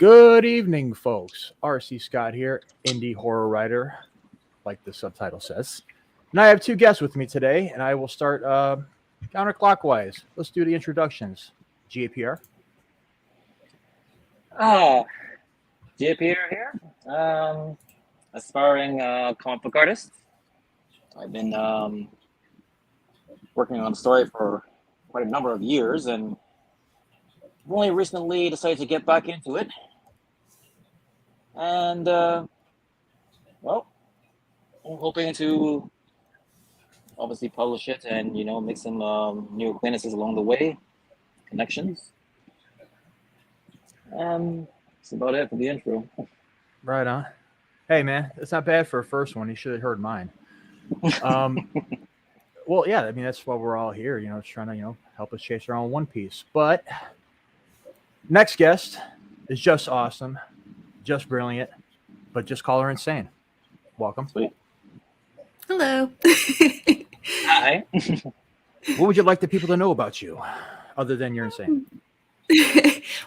Good evening, folks. RC Scott here, indie horror writer, like the subtitle says. And I have two guests with me today, and I will start counterclockwise. Let's do the introductions. GAPR. Oh, geek-out here. Aspiring comic book artist. I've been working on a story for quite a number of years, and only recently decided to get back into it. And well, I'm hoping to obviously publish it and make some new acquaintances along the way, connections. That's about it for the intro. Right on. Hey, man, that's not bad for a first one. You should have heard mine. Well, yeah, I mean, that's why we're all here, just trying to, help us chase our own One Piece. But next guest is just awesome, just brilliant, but just call her insane. Welcome. Sweet. Hello. Hi. What would you like the people to know about you, other than you're insane?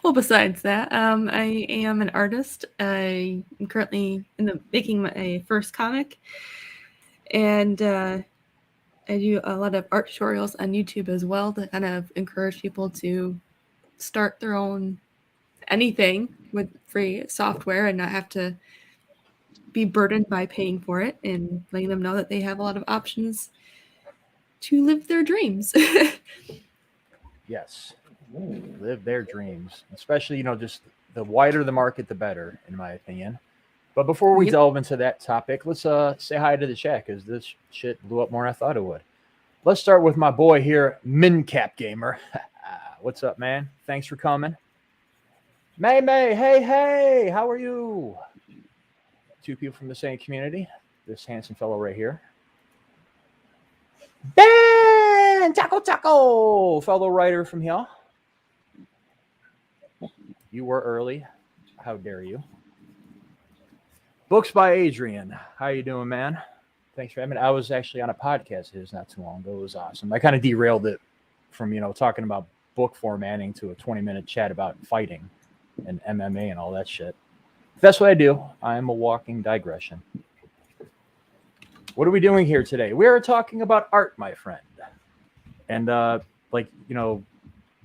Well, besides that, I am an artist. I am currently making my first comic, and I do a lot of art tutorials on YouTube as well to kind of encourage people to start their own anything with free software and not have to be burdened by paying for it, and letting them know that they have a lot of options to live their dreams. Yes. Live their dreams, especially just the wider the market the better, in my opinion. But before we delve into that topic, let's say hi to the chat, because this shit blew up more than I thought it would. Let's start with my boy here, Mincap Gamer. What's up, man? Thanks for coming. May, hey, how are you? Two people from the same community. This handsome fellow right here. Ben Taco, fellow writer from here. You were early. How dare you? Books by Adrian. How you doing, man? Thanks for having me. I was actually on a podcast of his not too long ago. It was awesome. I kind of derailed it from, talking about book formatting to a 20-minute chat about fighting and MMA and all that shit. That's what I do. I am a walking digression. What are we doing here today? We are talking about art, my friend. And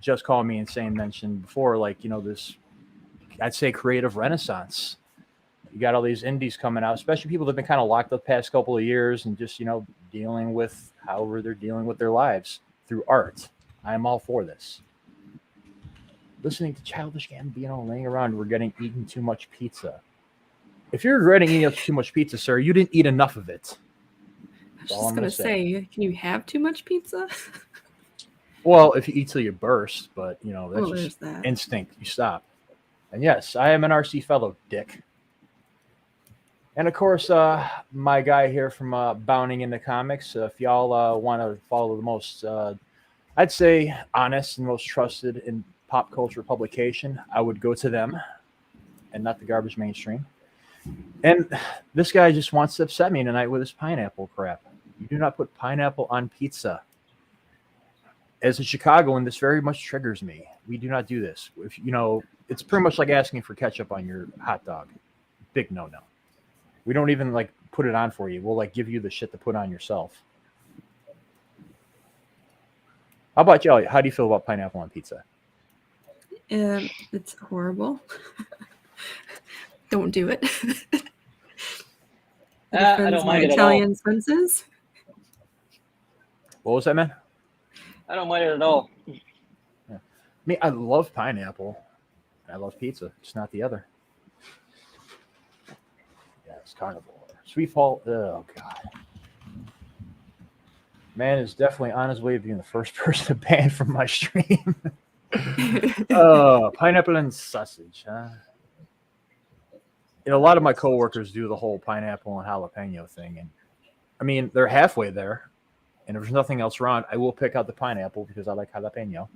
just call me insane mentioned before, this, I'd say, creative renaissance. You got all these indies coming out, especially people that have been kind of locked up the past couple of years and just, dealing with however they're dealing with their lives through art. I am all for this. Listening to Childish Gambino laying around, we're getting eaten too much pizza. If you're regretting eating too much pizza, sir, you didn't eat enough of it. I was just going to say, can you have too much pizza? Well, if you eat till you burst, but, that's just that. instinct. You stop. And yes, I am an RC fellow, dick. And, of course, my guy here from Bounding into Comics, if y'all want to follow the most, I'd say, honest and most trusted in pop culture publication, I would go to them and not the garbage mainstream. And this guy just wants to upset me tonight with his pineapple crap. You do not put pineapple on pizza. As a Chicagoan, this very much triggers me. We do not do this. If it's pretty much like asking for ketchup on your hot dog. Big no-no. We don't even put it on for you. We'll give you the shit to put on yourself. How about y'all? How do you feel about pineapple on pizza? It's horrible. Don't do it. I don't mind it Italian at all. senses. What was that, man? I don't mind it at all. Yeah. I love pineapple. I love pizza. Just not the other. Yeah, it's carnivore. Sweet Paul. Oh, God. Man is definitely on his way to being the first person banned from my stream. Pineapple and sausage, huh? A lot of my coworkers do the whole pineapple and jalapeno thing. And they're halfway there. And if there's nothing else around, I will pick out the pineapple because I like jalapeno.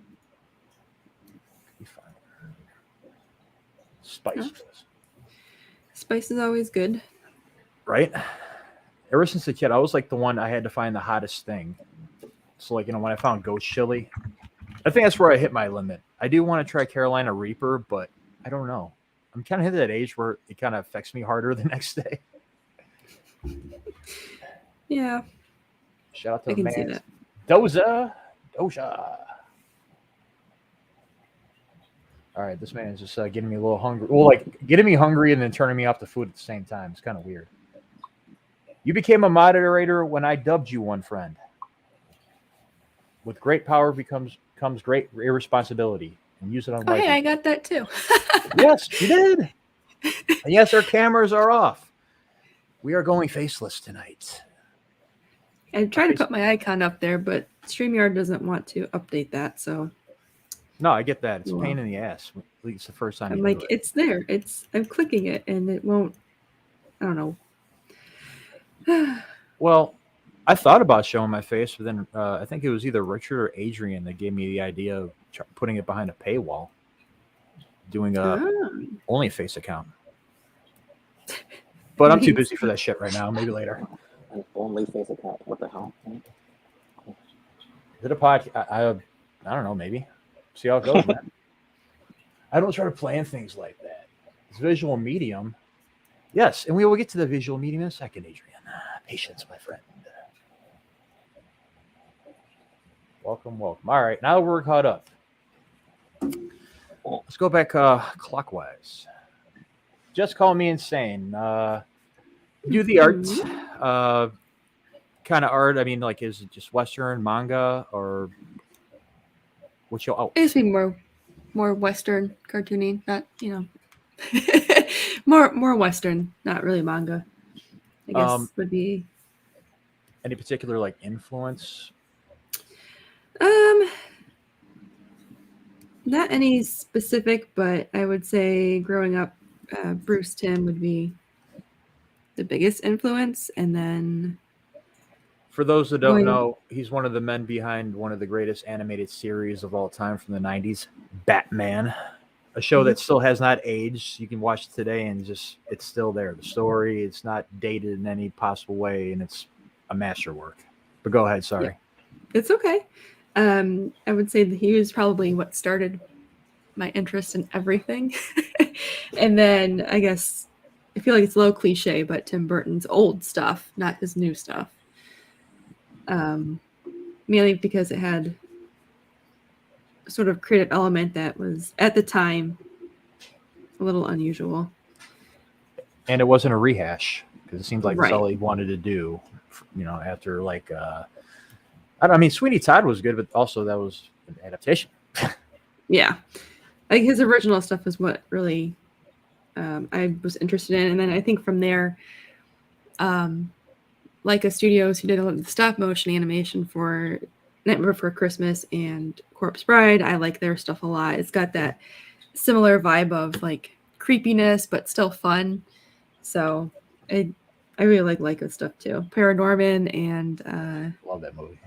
Be fine. Spice. Spice is always good. Right? Ever since a kid, I was the one I had to find the hottest thing. So, when I found ghost chili, I think that's where I hit my limit. I do want to try Carolina Reaper, but I don't know. I'm kind of at that age where it kind of affects me harder the next day. Yeah, Shout out to I the can see man, that. Doja. All right, this man is just getting me a little hungry. Well, like getting me hungry and then turning me off the food at the same time. It's kind of weird. You became a moderator when I dubbed you one, friend. With great power comes great irresponsibility, and use it Oh, unwisely. hey, I got that too. Yes, you did. And yes, our cameras are off. We are going faceless tonight. I tried to put my icon up there, but StreamYard doesn't want to update that, so No, I get that. It's a Wow. pain in the ass. At least the first time I'm you like, do it. it's there. I'm clicking it and it won't. I don't know. Well, I thought about showing my face, but then I think it was either Richard or Adrian that gave me the idea of putting it behind a paywall, doing a only face account. But I'm too busy for that shit right now. Maybe later. An only face account. What the hell? Is it a podcast? I don't know. Maybe. See how it goes, man. I don't try to plan things like that. It's visual medium. Yes, and we will get to the visual medium in a second, Adrian. Patience, my friend. Welcome. All right, now we're caught up. Let's go back clockwise. Just call me insane. Do the art, kind of art. I mean, like, is it just Western manga or what? It used to be more Western cartooning, not more Western, not really manga. I guess would be. Any particular like influence? Not any specific, but I would say growing up, Bruce Timm would be the biggest influence, and then. For those that don't know, he's one of the men behind one of the greatest animated series of all time from the 90s, Batman. A show that still has not aged. You can watch it today and it's still there. The story, it's not dated in any possible way, and it's a masterwork. But go ahead, sorry. Yeah. It's okay. I would say that he was probably what started my interest in everything. And then I guess I feel like it's a little cliche, but Tim Burton's old stuff, not his new stuff. Mainly because it had a sort of creative element that was at the time a little unusual. And it wasn't a rehash because it seemed like Right. that's all he wanted to do, after like, I mean, Sweeney Todd was good, but also that was an adaptation. Yeah. Like his original stuff is what really I was interested in. And then I think from there, Leica Studios, who did a lot of the stop motion animation for Nightmare Before Christmas and Corpse Bride, I like their stuff a lot. It's got that similar vibe of like creepiness, but still fun. So I really like Leica stuff too. Paranorman and Love that movie.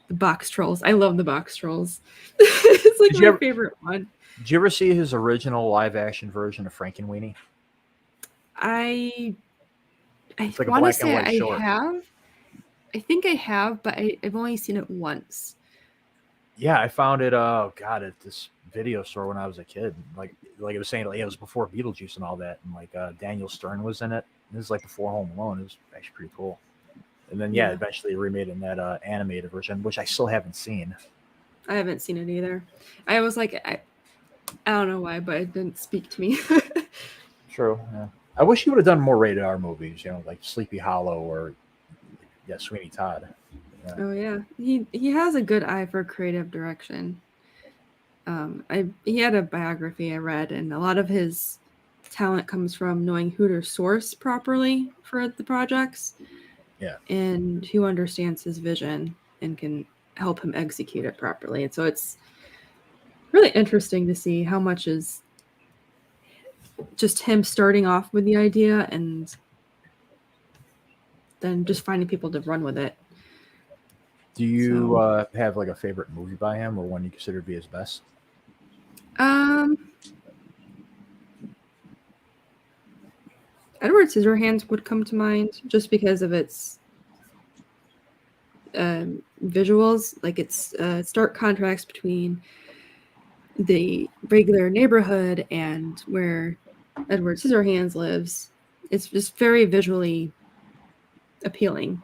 The Box Trolls. I love The Box Trolls. It's like my favorite one. Did you ever see his original live action version of Frankenweenie? I It's like a want to black say and white short. I have. I think I have, but I've only seen it once. Yeah, I found it. At this video store when I was a kid. Like it was saying, it was before Beetlejuice and all that, and like Daniel Stern was in it. This is like before Home Alone. It was actually pretty cool. And then eventually remade in that animated version, which I still haven't seen. I haven't seen it either. I was like, I don't know why, but it didn't speak to me. True. Yeah. I wish he would have done more rated R movies. Like Sleepy Hollow or Sweeney Todd. Yeah. Oh yeah, he has a good eye for creative direction. He had a biography I read, and a lot of his talent comes from knowing who to source properly for the projects. Yeah, and who understands his vision and can help him execute it properly. And so it's really interesting to see how much is just him starting off with the idea and then just finding people to run with it. Do you have like a favorite movie by him or one you consider to be his best? Edward Scissorhands would come to mind just because of its visuals. Like it's stark contrast between the regular neighborhood and where Edward Scissorhands lives. It's just very visually appealing.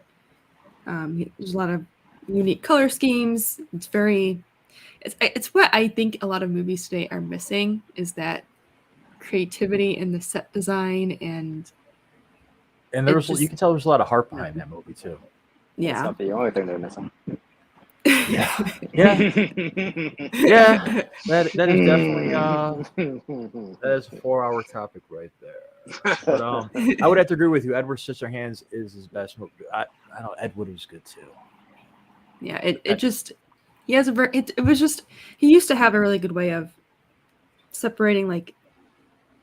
There's a lot of unique color schemes. It's what I think a lot of movies today are missing, is that creativity in the set design. And there was, just, you can tell there's a lot of heart behind that movie too. It's yeah. not the only thing they're missing. Yeah. Yeah. That is definitely that is a 4-hour topic right there. But I would have to agree with you. Edward Scissorhands is his best movie. I know Edward was good too. Yeah, it just, he has a it was just, he used to have a really good way of separating like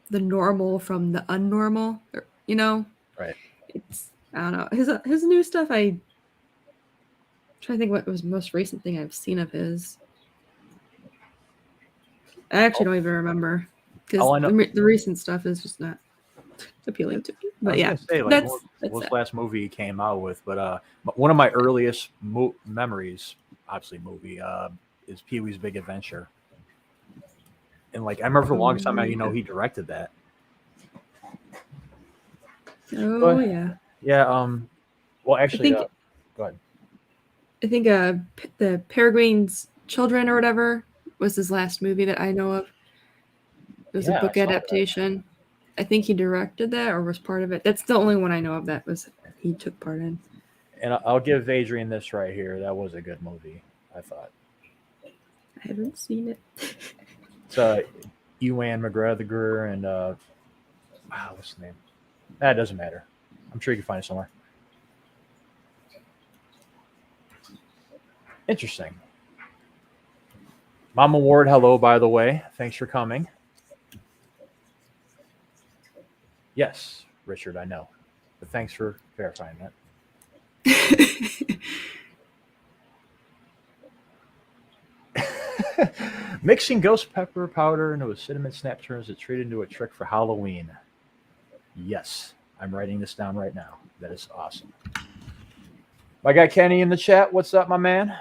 the normal from the unnormal, you know. Right. It's, I don't know, his new stuff. I'm trying to think what was the most recent thing I've seen of his. I actually don't even remember, because the recent stuff is just not appealing to me. But yeah, say, like, what was the last movie he came out with? But one of my earliest memories, obviously movie, is Pee-wee's Big Adventure. And like, I remember for the longest time, he directed that. Oh, but, yeah. Yeah. Well, actually, go ahead. I think the Peregrine's Children or whatever was his last movie that I know of. It was a book adaptation. I think he directed that or was part of it. That's the only one I know of that was he took part in. And I'll give Adrian this right here. That was a good movie, I thought. I haven't seen it. It's Ewan McGregor and what's the name? That doesn't matter. I'm sure you can find it somewhere. Interesting. Mama Ward, hello, by the way. Thanks for coming. Yes, Richard, I know. But thanks for verifying that. Mixing ghost pepper powder into a cinnamon snap turns a treat into a trick for Halloween. Yes, I'm writing this down right now. That is awesome. My guy Kenny in the chat. What's up, my man?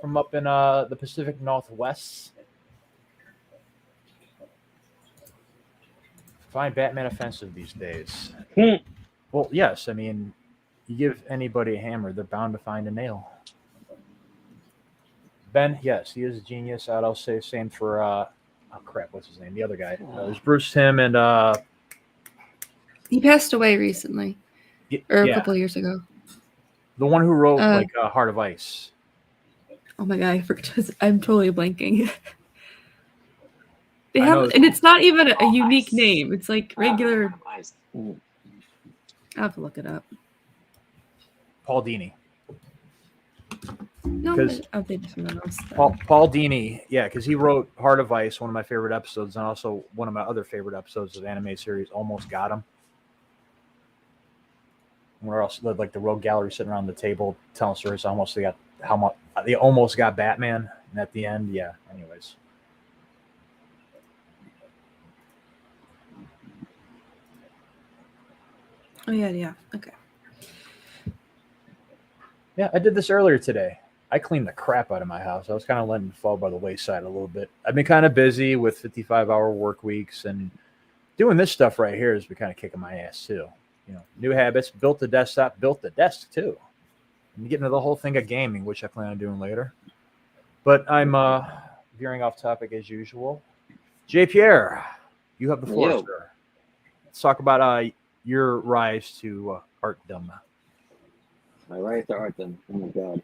From up in the Pacific Northwest. Find Batman offensive these days. Well, yes. I mean, you give anybody a hammer, they're bound to find a nail. Ben, yes, he is a genius. I'll say same for oh crap, what's his name? The other guy. There's Bruce Timm and he passed away recently, or a couple of years ago. The one who wrote Heart of Ice. Oh my god, I forgot. I'm totally blanking. They have, and it's not even a unique name. It's like regular. I'll have to look it up. Paul Dini. No, I'll think someone else. Paul Dini, yeah, because he wrote Heart of Ice, one of my favorite episodes, and also one of my other favorite episodes of the anime series, Almost Got Him. Where else, like the Rogue Gallery sitting around the table telling stories, they almost got Batman, and at the end, yeah. Anyways. Oh yeah, okay. Yeah, I did this earlier today. I cleaned the crap out of my house. I was kind of letting it fall by the wayside a little bit. I've been kind of busy with 55-hour work weeks, and doing this stuff right here has been kind of kicking my ass too. New habits, built the desktop, built the desk too. I'm getting into the whole thing of gaming, which I plan on doing later. But I'm veering off topic as usual. J. Pierre, you have the floor, sir. Let's talk about your rise to artdom. My rise to artdom. Oh my god.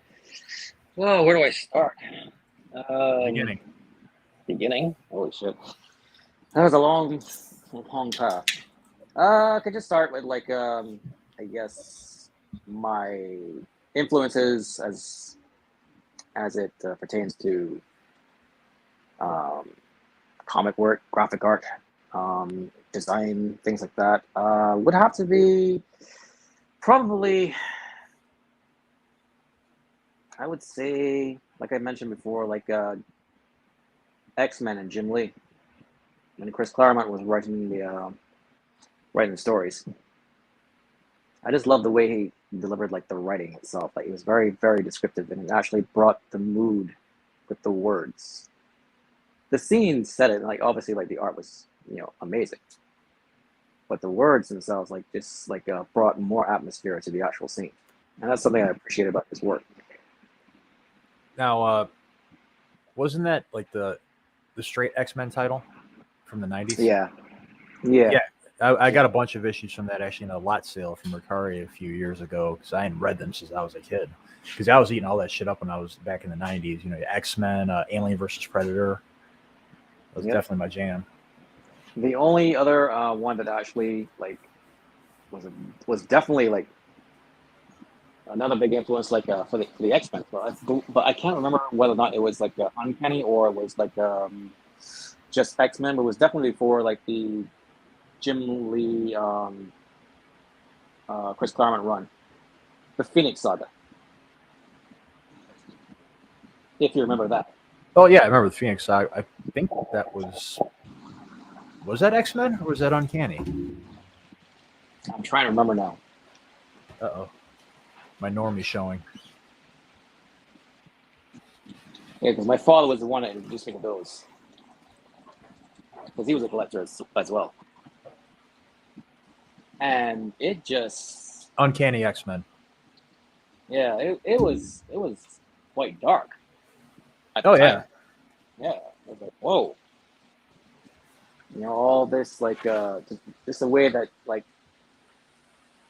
Well, where do I start? Beginning? Holy shit. That was a long path. I could just start with I guess my influences as it pertains to comic work, graphic art, design, things like that. Would have to be probably, I would say, like I mentioned before, X-Men and Jim Lee. When Chris Claremont was writing the stories. I just love the way he delivered the writing itself. It was very, very descriptive, and it actually brought the mood with the words. The scenes said it, obviously the art was, amazing. but the words themselves just brought more atmosphere to the actual scene, and that's something I appreciate about this work. Now, wasn't that like the straight X-Men title from the 90s? Yeah. I got a bunch of issues from that actually in a lot sale from Mercari a few years ago because I hadn't read them since I was a kid. Because I was eating all that shit up when I was back in the 90s. You know, X-Men, Alien versus Predator. That was definitely my jam. The only other one that actually was definitely another big influence for the X-Men, but I can't remember whether or not it was Uncanny or it was just X-Men, but it was definitely for the Jim Lee Chris Claremont run, the Phoenix Saga, if you remember that. Oh yeah, I remember the Phoenix Saga. I think that was that X-Men or was that Uncanny? I'm trying to remember now. Uh-oh. My normie showing. Yeah, because my father was the one that introduced me to those. Because he was a collector as well. And it just... Uncanny X-Men. Yeah, it was quite dark. Oh, yeah. Yeah. I was like, whoa. You know, all this, just the way that,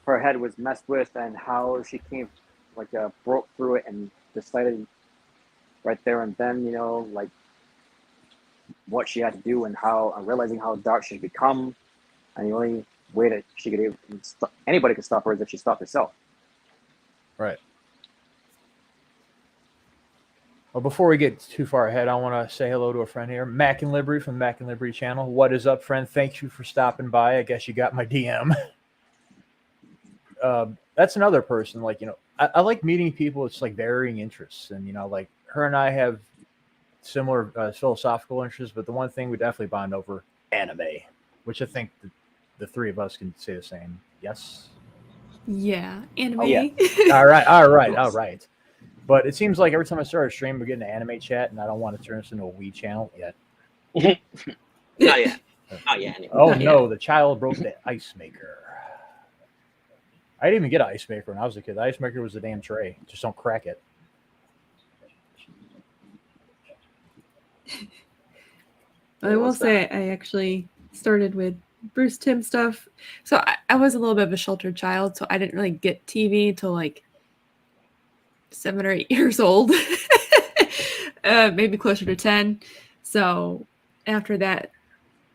her head was messed with and how she came, broke through it and decided right there and then, what she had to do and realizing how dark she'd become. And the only way that she could anybody could stop her is if she stopped herself. Right. Well, before we get too far ahead, I want to say hello to a friend here, Mac and Liberty from Mac and Liberty channel. What is up, friend? Thank you for stopping by. I guess you got my DM. That's another person. I like meeting people. It's varying interests, and her and I have similar philosophical interests. But the one thing we definitely bond over, anime, which I think the three of us can say the same. Yes. Yeah, anime. Oh, yeah. All right. But it seems like every time I start a stream, we're getting an anime chat, and I don't want to turn this into a Wii channel yet. Not yet. Anyway. Oh, Not no, yet. the child broke the ice maker. I didn't even get an ice maker when I was a kid. The ice maker was a damn tray. Just don't crack it. I will say I actually started with Bruce Timm stuff. So I was a little bit of a sheltered child, so I didn't really get TV till 7 or 8 years old, maybe closer to 10. So after that,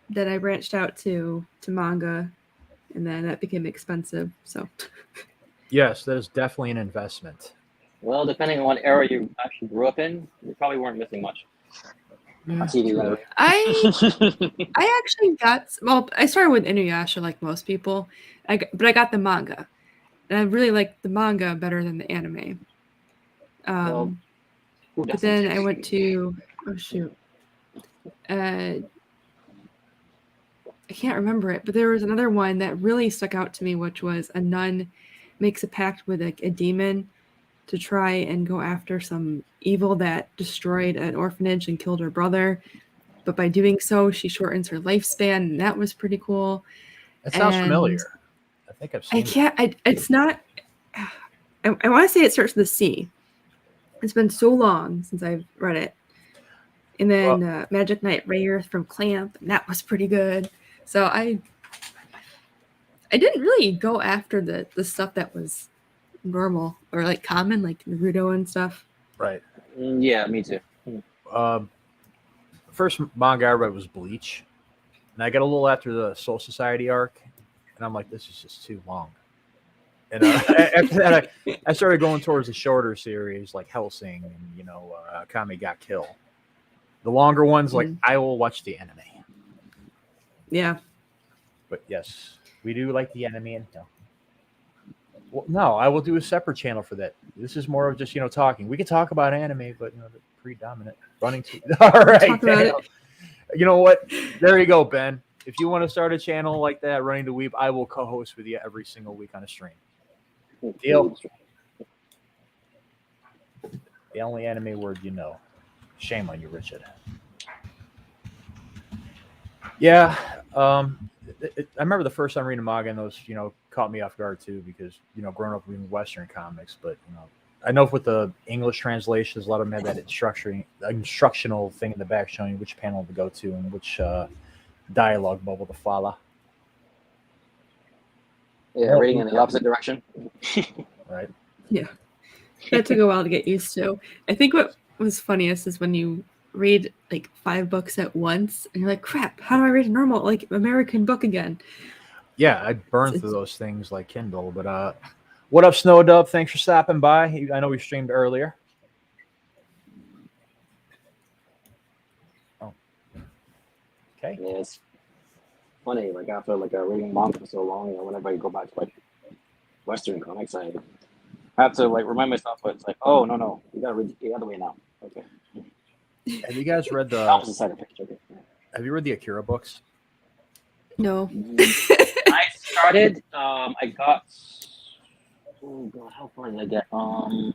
then I branched out to manga, and then that became expensive. So Yes, that is definitely an investment. Well, depending on what era you actually grew up in, you probably weren't missing much on TV. True. I actually I started with Inuyasha like most people, but I got the manga, and I really liked the manga better than the anime. But then I went to I can't remember it, but there was another one that really stuck out to me, which was a nun makes a pact with a demon to try and go after some evil that destroyed an orphanage and killed her brother. But by doing so, she shortens her lifespan, and that was pretty cool. It sounds familiar. I think I've seen it. It's not... I want to say it starts with a C. It's been so long since I've read it. And then Magic Knight Rayer from Clamp, and that was pretty good. So I didn't really go after the stuff that was normal or common, like Naruto and stuff. Right. Yeah, me too. First manga I read was Bleach, and I got a little after the Soul Society arc, and I'm like, this is just too long. And after that, I started going towards the shorter series like Hellsing and Kami Got Kill. The longer ones, I will watch the anime. Yeah. But yes, we do like the anime. And well, no, I will do a separate channel for that. This is more of just talking. We can talk about anime, but the predominant running to. All right, talk about it. You know what? There you go, Ben. If you want to start a channel like that, Running to Weep, I will co-host with you every single week on a stream. Deal. The only anime word you know. Shame on you, Richard. Yeah. I remember the first time reading manga, and those caught me off guard too, because growing up reading Western comics. But I know with the English translations, a lot of them had that instructional thing in the back showing you which panel to go to and which dialogue bubble to follow. Yeah, Well, reading in the opposite direction. Right. Yeah. That took a while to get used to. I think what was funniest is when you read like 5 books at once and you're like, crap, how do I read a normal like American book again? Yeah, I burned through those things like Kindle. But what up, Snow Dub? Thanks for stopping by. I know we streamed earlier. Oh. Okay. Yeah, it's funny. Like after like reading manga for so long, whenever I go back to like Western comics, I have to like remind myself. But it's like, oh no, you gotta read the other way now. Okay. Have you guys read the Opposite side of the picture. Okay. Have you read the Akira books? No. I started. I got. Oh god, how far did I get? I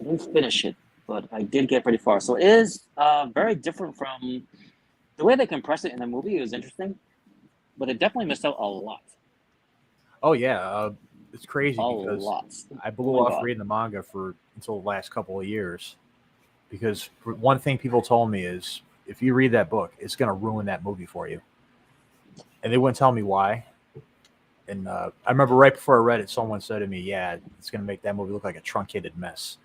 didn't finish it, but I did get pretty far. So it is very different from the way they compressed it in the movie. It was interesting, but it definitely missed out a lot. Oh yeah, it's crazy A because lot. I blew Oh my off God. reading the manga until the last couple of years, because one thing people told me is if you read that book, it's going to ruin that movie for you, and they wouldn't tell me why. And I remember right before I read it, someone said to me, "Yeah, it's going to make that movie look like a truncated mess."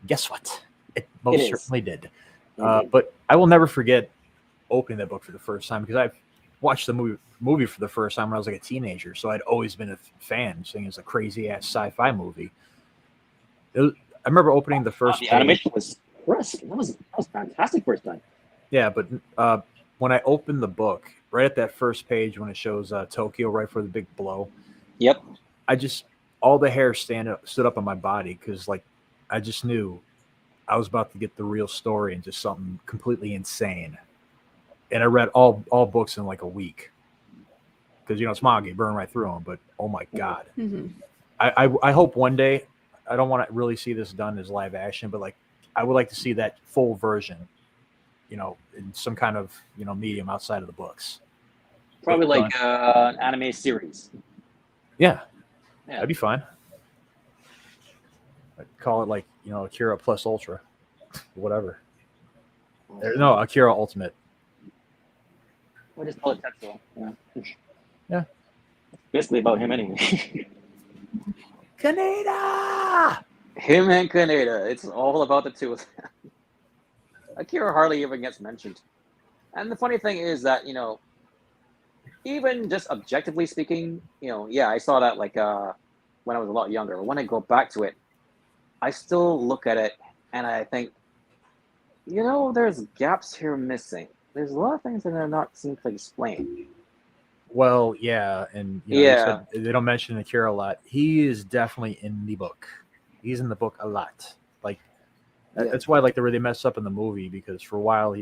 Guess what? It most is. certainly did. It did. But I will never forget opening that book for the first time, because I've watched the movie for the first time when I was like a teenager, so I'd always been a fan, saying it's a crazy ass sci-fi movie. I remember opening the first The page. animation was crisp. That was fantastic first time. Yeah, but when I opened the book, right at that first page when it shows Tokyo right for the big blow, Yep. all the hair stood up on my body, because like I just knew I was about to get the real story and just something completely insane. And I read all books in like a week, because it's manga, you burn right through them. But oh my god, Mm-hmm. I hope one day, I don't want to really see this done as live action, but like I would like to see that full version, in some kind of medium outside of the books. Probably But like an anime series. Yeah, Yeah. that'd be fine. I'd call it like Akira Plus Ultra, whatever. No, Akira Ultimate. We'll just call it Tetsuo. Yeah. Yeah. Basically about him anyway. Kaneda! Him and Kaneda. It's all about the two of them. Akira hardly even gets mentioned. And the funny thing is that, even just objectively speaking, yeah, I saw that like when I was a lot younger. But when I go back to it, I still look at it and I think, there's gaps here missing. There's a lot of things that are not simply explained. Well, yeah, and you said they don't mention Akira a lot. He is definitely in the book. He's in the book a lot. Like that's why like they really messed up in the movie, because for a while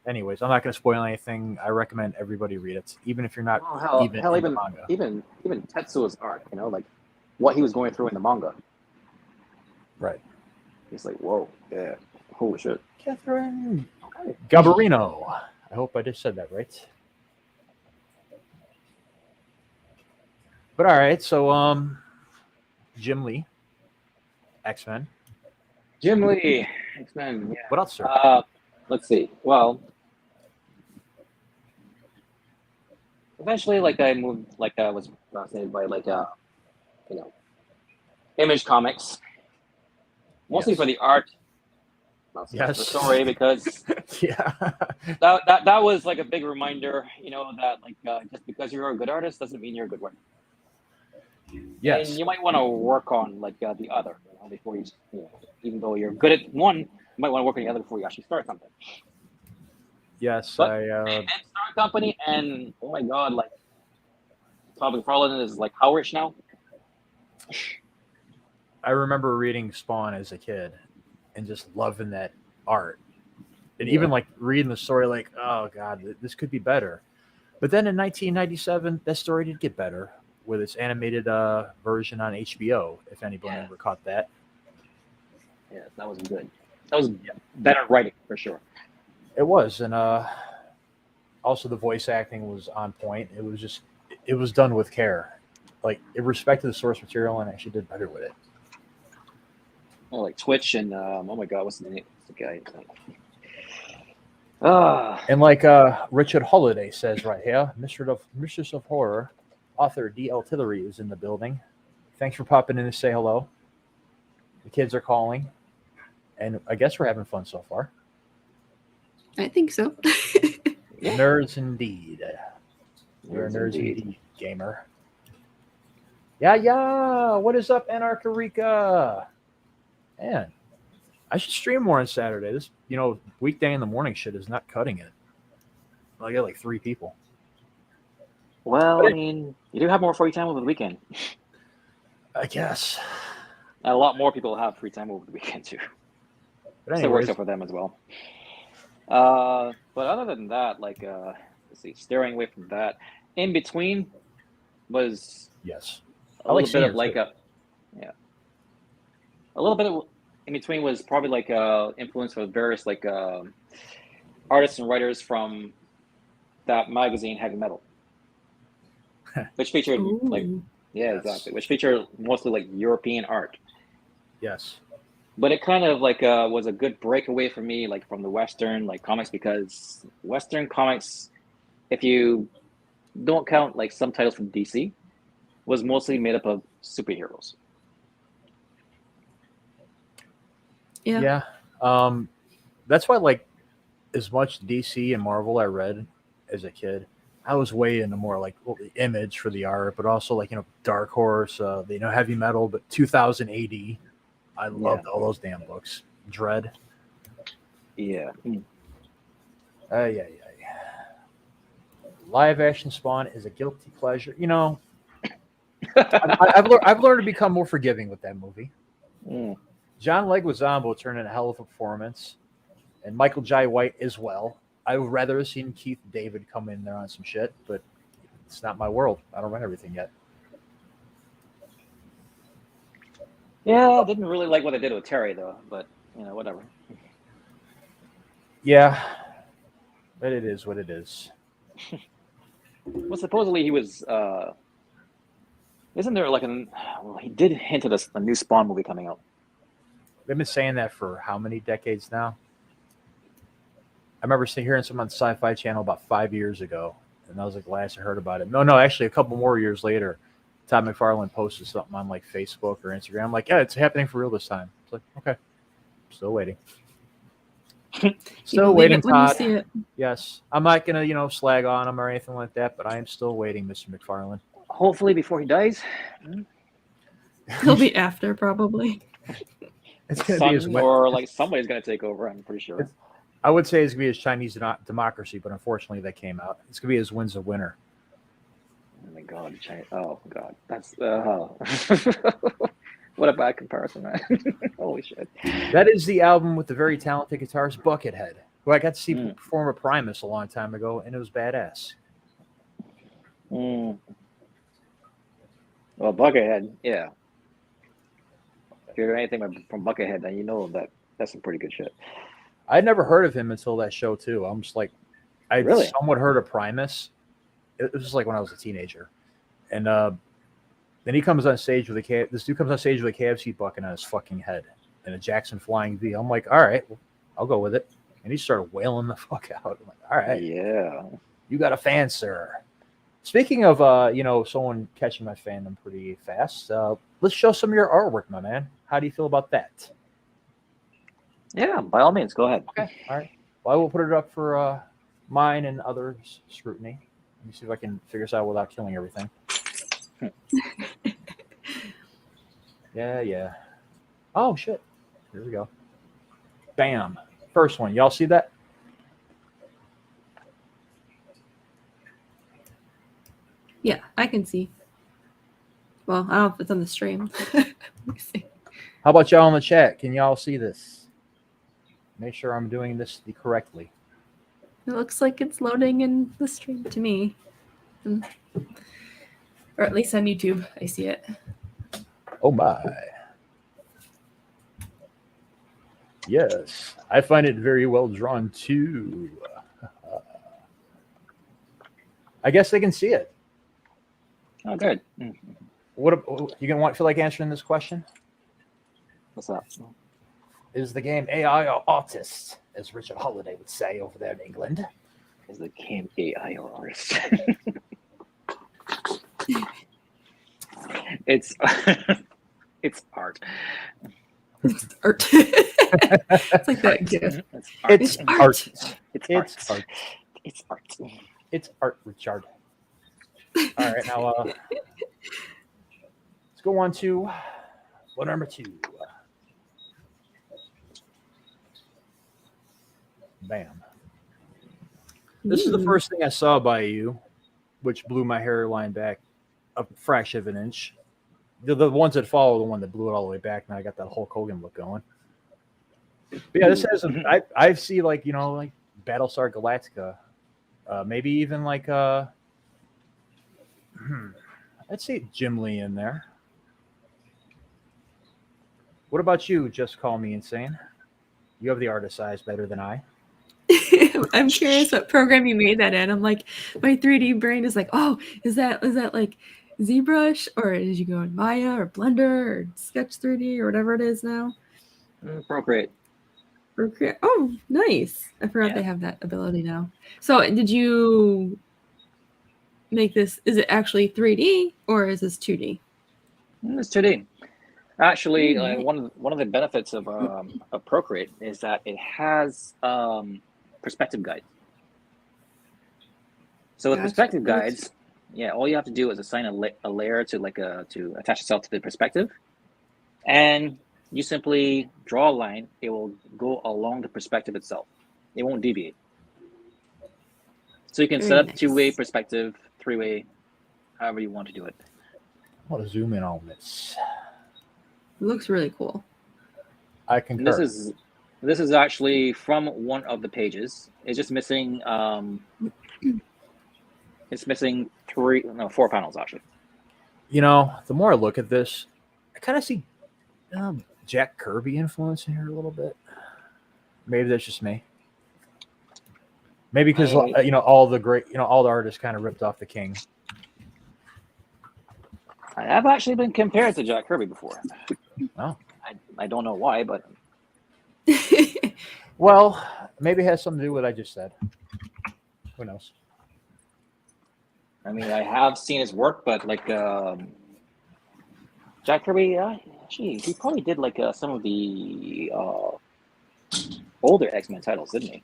anyways, I'm not going to spoil anything. I recommend everybody read it, even if you're not even in the manga. Even Tetsuo's arc, like what he was going through in the manga. Right. He's like, whoa, yeah, holy shit. Catherine Gabarino. I hope I just said that right. But all right, so Jim Lee, X-Men. Jim Lee, X-Men. Yeah. What else, sir? Let's see. Well, eventually, like I moved, like I was fascinated by like Image Comics, mostly Yes. for the art, not so much Yes. the story, because Yeah. that was like a big reminder, that like just because you're a good artist doesn't mean you're a good writer. Yes. And you might want to work on like the other, before you, even though you're good at one, you might want to work on the other before you actually start something. Yes, But I and start a company, and oh my god, like Todd McFarlane is like how rich now? I remember reading Spawn as a kid and just loving that art. And even like reading the story like, oh god, this could be better. But then in 1997, that story did get better with its animated version on HBO, if anybody ever caught that. Yeah, that was good. That was better writing for sure. It was, and Also, the voice acting was on point. It was done with care. Like, it respected the source material and actually did better with it. Oh, like Twitch and oh my god, what's the name? What's the guy? Ah, And like Richard Holiday says right here, Mistress of Horror, author D.L. Tillery is in the building. Thanks for popping in to say hello. The kids are calling, and I guess we're having fun so far. I think so. yeah. Nerds indeed. We're Nerds nerds indeed. indeed, gamer. Yeah. What is up, Anarcharica? Man, I should stream more on Saturday. This, weekday in the morning shit is not cutting it. I got like 3 people. Well, I mean, you do have more free time over the weekend. I guess. A lot more people have free time over the weekend too. But So it works anyways, out for them as well. But other than that, like, let's see, steering away from that, in between was yes. a like little bit of seniors, like too. a little bit of in between was probably like influence with various like artists and writers from that magazine Heavy Metal, which featured like Ooh. yeah, Yes. exactly, which featured mostly like European art. Yes. But it kind of like was a good breakaway for me, like from the Western like comics, because Western comics, if you don't count like some titles from DC, was mostly made up of superheroes. Yeah. That's why, like, as much DC and Marvel I read as a kid, I was way into more like the Image for the art, but also like Dark Horse, Heavy Metal, but 2000 AD. I loved all those damn books. Dread. Yeah. Yeah. Live action Spawn is a guilty pleasure. I've learned to become more forgiving with that movie. Mm. John Leguizamo turned in a hell of a performance, and Michael Jai White as well. I would rather have seen Keith David come in there on some shit, but it's not my world. I don't run everything yet. Yeah, I didn't really like what they did with Terry though, but whatever. Yeah, but it is what it is. Well, supposedly he was. Isn't there like he did hint at a new Spawn movie coming out. They've been saying that for how many decades now? I remember hearing something on Sci-Fi Channel about 5 years ago, and that was like the last I heard about it. No, actually, a couple more years later, Todd McFarlane posted something on like Facebook or Instagram. I'm like, yeah, it's happening for real this time. It's like, okay, still waiting. Still waiting, when you Todd. see it. Yes, I'm not gonna slag on him or anything like that, but I am still waiting, Mr. McFarlane. Hopefully before he dies. He'll be after probably. It's His gonna be his son win. or like somebody's gonna take over. I'm pretty sure. I would say it's gonna be his Chinese democracy, but unfortunately that came out. It's gonna be his wins of winter. Oh my god, China. Oh god, that's what a bad comparison, man. Holy shit. That is the album with the very talented guitarist Buckethead, who I got to see perform at Primus a long time ago, and it was badass. Well, Buckethead, yeah. If you're anything from Buckethead, then you know that's some pretty good shit. I'd never heard of him until that show too. I'm just like, I'd Really? somewhat heard of Primus. It was just like when I was a teenager, and then he comes on stage with this dude comes on stage with a KFC bucket on his fucking head and a Jackson Flying V. I'm like, all right, well, I'll go with it. And he started wailing the fuck out. I'm like, all right, Yeah. you got a fan, sir. Speaking of someone catching my fandom pretty fast, let's show some of your artwork, my man. How do you feel about that? Yeah, by all means, go ahead. Okay, all right. Well, I will put it up for mine and others' scrutiny. Let me see if I can figure this out without killing everything. Yeah. Oh, shit. Here we go. Bam. First one. Y'all see that? Yeah, I can see. Well, I don't know if it's on the stream. Let me see. How about y'all in the chat? Can y'all see this? Make sure I'm doing this correctly. It looks like it's loading in the stream to me. Or at least on YouTube, I see it. Oh, my. Yes, I find it very well drawn, too. I guess they can see it. Oh, good. What you gonna feel like answering this question? What's up? Is the game AI or artist, as Richard Holiday would say over there in England? Is the game AI or artist? It's it's art. It's art. It's like that gift. It's art. It's art. art. It's It's art. art. It's art. It's art, Richard. All right, now let's go on to number 2. Bam. This is the first thing I saw by you, which blew my hairline back a fraction of an inch. The ones that follow the one that blew it all the way back. Now I got that Hulk Hogan look going. But yeah, this has I see like like Battlestar Galactica, maybe even like I'd say Jim Lee in there. What about you? Just call me insane. You have the artist eyes better than I. I'm curious what program you made that in. I'm like, my 3D brain is like, oh, is that like ZBrush, or did you go in Maya or Blender or Sketch 3D or whatever it is now? Procreate. Procreate. Oh, nice. I forgot they have that ability now. So did you make this? Is it actually 3D or is this 2D? It's 2D. Actually, one of the benefits of Procreate is that it has perspective guides. So with perspective guides, all you have to do is assign a layer to to attach itself to the perspective, and you simply draw a line. It will go along the perspective itself. It won't deviate. So you can set up 2-way perspective, 3-way, however you want to do it. I want to zoom in on this. It looks really cool. I concur. This is actually from one of the pages. It's just missing. It's missing 4 panels actually. The more I look at this, I kind of see Jack Kirby influence in here a little bit. Maybe that's just me. Maybe because all the artists kind of ripped off the King. I have actually been compared to Jack Kirby before. Oh. I don't know why, but well, maybe it has something to do with what I just said. Who knows? I mean, I have seen his work, but like Jack Kirby, actually, he probably did like some of the older X-Men titles, didn't he?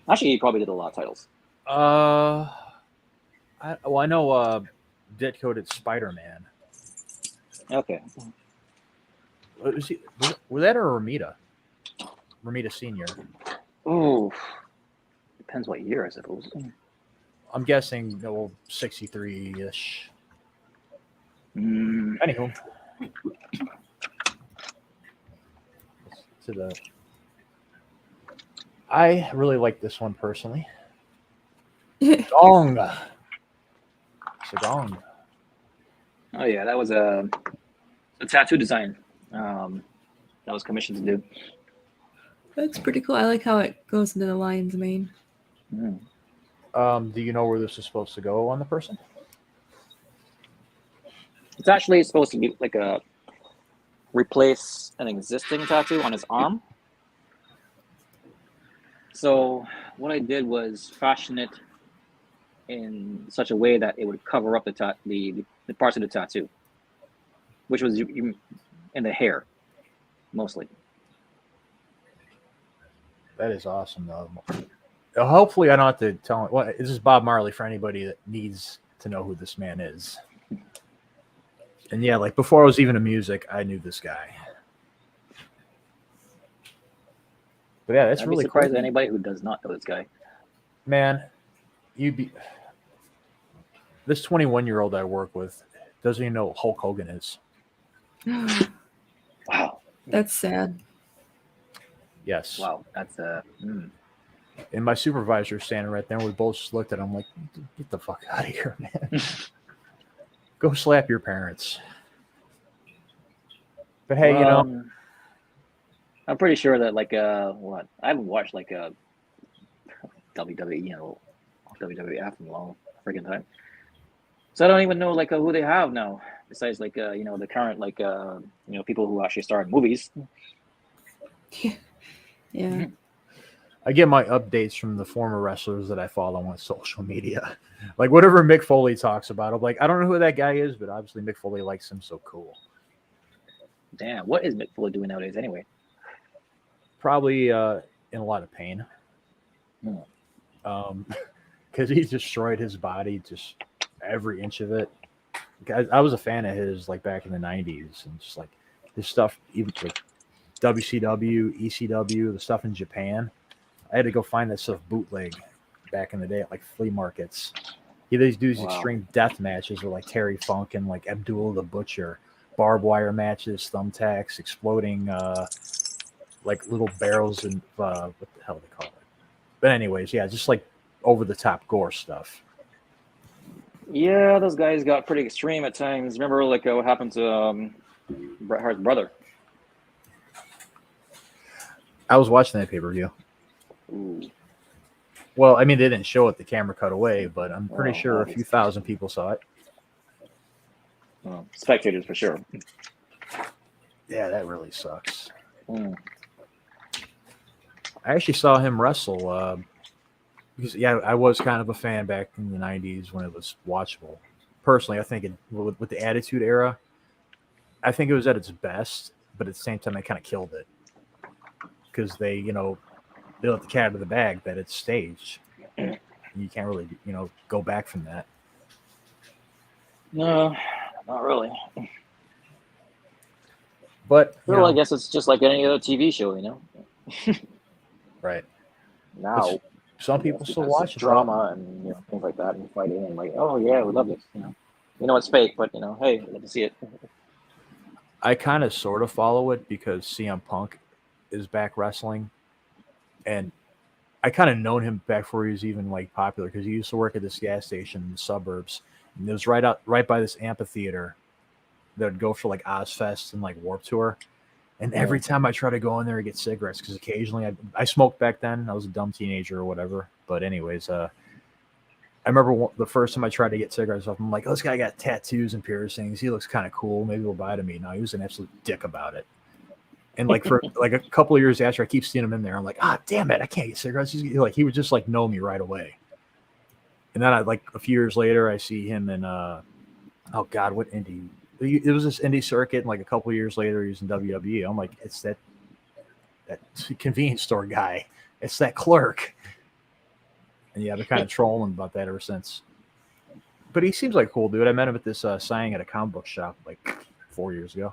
Actually, he probably did a lot of titles. I know Ditko did Spider-Man. Okay. Was that or Ramita? Ramita Senior. Ooh, depends what year, I suppose. I'm guessing 63-ish. Anywho, I really like this one personally. Dong. Sagong. Oh yeah, that was a tattoo design that was commissioned to do. That's pretty cool. I like how it goes into the lion's mane. Do you know where this is supposed to go on the person? It's actually supposed to be like replace an existing tattoo on his arm. So what I did was fashion it in such a way that it would cover up the parts of the tattoo, which was in the hair, mostly. That is awesome, though. Hopefully, I don't have to tell him. Well, this is Bob Marley for anybody that needs to know who this man is. And yeah, like before I was even in music, I knew this guy. But yeah, that's really surprised cool. Anybody who does not know this guy. Man, this 21-year-old I work with doesn't even know who Hulk Hogan is. Wow, that's sad. Yes. Wow, that's And my supervisor standing right there, and we both just looked at him like, "Get the fuck out of here, man! Go slap your parents." But hey, I'm pretty sure that I haven't watched WWE in a WWF in a long freaking time. So I don't even know like who they have now besides like the current like people who actually star in movies. Yeah. I get my updates from the former wrestlers that I follow on social media. Like whatever Mick Foley talks about, I'm like, I don't know who that guy is, but obviously Mick Foley likes him, so cool. Damn, what is Mick Foley doing nowadays anyway? Probably in a lot of pain. Hmm. Because he's destroyed his body, just every inch of it. I was a fan of his like back in the 90s, and just like his stuff, even like WCW, ECW, the stuff in Japan. I had to go find that stuff bootleg back in the day at like flea markets. He these do these extreme death matches with like Terry Funk and like Abdul the Butcher, barbed wire matches, thumbtacks, exploding like little barrels and what the hell do they call it? But anyways, yeah, just like over the top gore stuff. Yeah, those guys got pretty extreme at times. Remember like what happened to Bret Hart's brother? I was watching that pay-per-view. Ooh. Well, I mean, they didn't show it; the camera cut away, but I'm pretty sure a few thousand people saw it. Well, spectators for sure. Yeah, that really sucks. Mm. I actually saw him wrestle because, yeah, I was kind of a fan back in the 90s when it was watchable. Personally, I think with the Attitude Era, I think it was at its best, but at the same time, they kind of killed it because they let the cat out of the bag that it's staged. You can't really, go back from that. No, not really. But well, I guess it's just like any other TV show, Right. Now, but some people still watch drama and things like that and fighting and like, oh yeah, we love this. It's fake, but hey, I'd love to see it. I kind of sort of follow it because CM Punk is back wrestling, and I kind of known him back before he was even like popular because he used to work at this gas station in the suburbs, and it was right by this amphitheater that would go for like Ozfest and like Warped Tour. And every time I try to go in there and get cigarettes, because occasionally I smoked back then. I was a dumb teenager or whatever. But anyways, I remember the first time I tried to get cigarettes off, I'm like, oh, this guy got tattoos and piercings. He looks kind of cool. Maybe he'll buy to me. No, he was an absolute dick about it. And like for like a couple of years after, I keep seeing him in there. I'm like, damn it, I can't get cigarettes. He would just like know me right away. And then like a few years later, I see him in oh God, what indie? It was this indie circuit, and like a couple of years later, he was in WWE. I'm like, it's that convenience store guy. It's that clerk. And yeah, they're kind of trolling about that ever since. But he seems like a cool dude. I met him at this signing at a comic book shop like 4 years ago.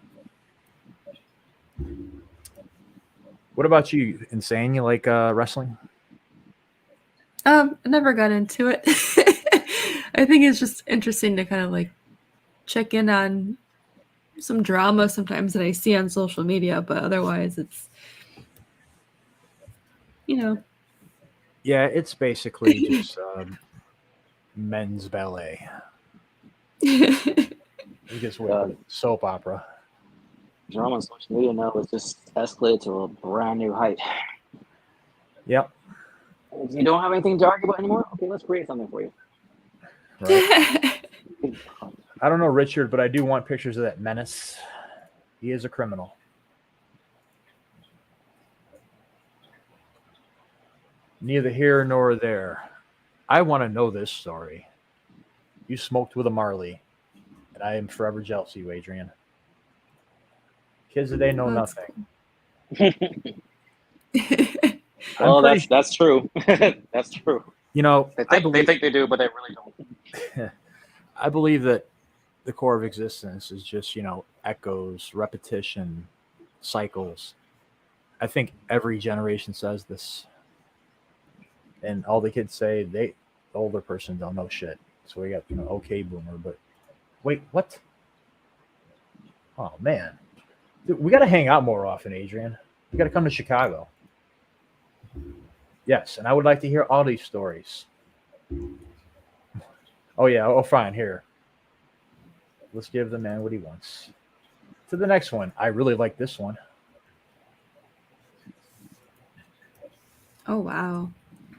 What about you, Insane? You like wrestling? I never got into it. I think it's just interesting to kind of like check in on some drama sometimes that I see on social media, but otherwise it's Yeah, it's basically just men's ballet. It gets with soap opera. Drama on social media now is just escalated to a brand new height. Yep. If you don't have anything to argue about anymore, okay, let's create something for you. Right. I don't know Richard, but I do want pictures of that menace. He is a criminal. Neither here nor there. I want to know this story. You smoked with a Marley, and I am forever jealous of you, Adrian. Kids today know nothing. Well, that's true. That's true. They think they do, but they really don't. I believe that the core of existence is just, echoes, repetition, cycles. I think every generation says this. And all the kids say, the older person don't know shit. So we got, okay boomer, but wait, what? Oh, man. Dude, we got to hang out more often, Adrian. We got to come to Chicago. Yes, and I would like to hear all these stories. Oh, yeah. Oh, fine. Here. Let's give the man what he wants. To the next one. I really like this one. Oh, wow.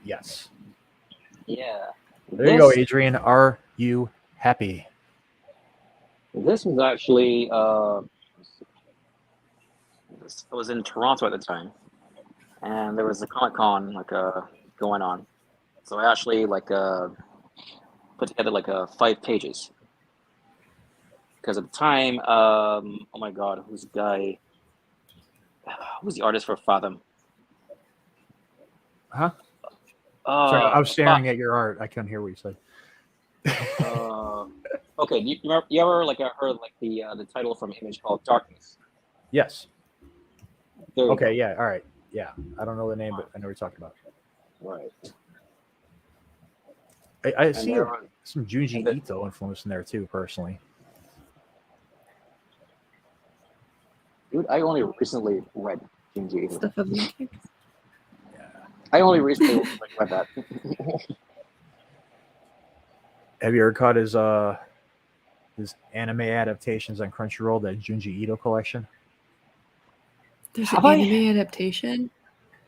Yes. Yeah. There you go, Adrian. Are you happy? This was actually I was in Toronto at the time, and there was a Comic-Con going on. So I actually put together 5 pages because at the time, oh my god, who's the guy? Who's the artist for Fathom? Huh? Sorry, I was staring fuck. at your art. I couldn't hear what you said. Okay, you ever heard the title from Image called Darkness? Yes. There you Okay. go. Yeah. All right. Yeah. I don't know the name, but I know what you're talking about. Right. I see some Junji Ito influence in there too, personally. Dude, I only recently read Junji Ito. Stuff of magic. I only recently read that. Have you ever caught his anime adaptations on Crunchyroll, that Junji Ito collection? There's an anime adaptation?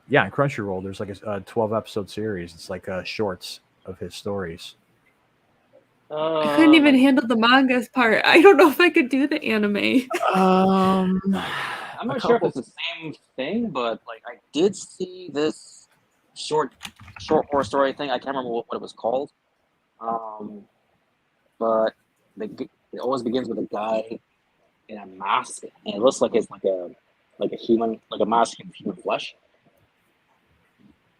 Yeah, on Crunchyroll, there's like a 12-episode series. It's like shorts of his stories. I couldn't even handle the mangas part. I don't know if I could do the anime. I'm not sure if it's the same thing, but I did see this short horror story thing. I can't remember what it was called. But it always begins with a guy in a mask, and it looks like it's like a human, like a mask of human flesh.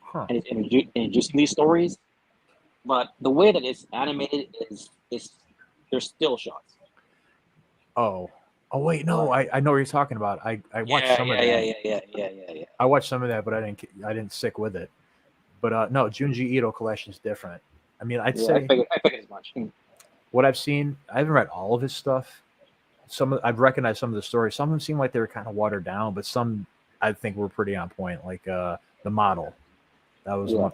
Huh. And it's introducing these stories. But the way that it's animated is there's still shots. Oh wait, no, I know what you're talking about. I watched some of that. Yeah. I watched some of that, but I didn't stick with it. But no, Junji Ito collection is different. I mean, I'd say I figured as much. What I've seen, I haven't read all of his stuff. I've recognized some of the stories. Some of them seem like they were kind of watered down, but some I think were pretty on point. Like the model, that was one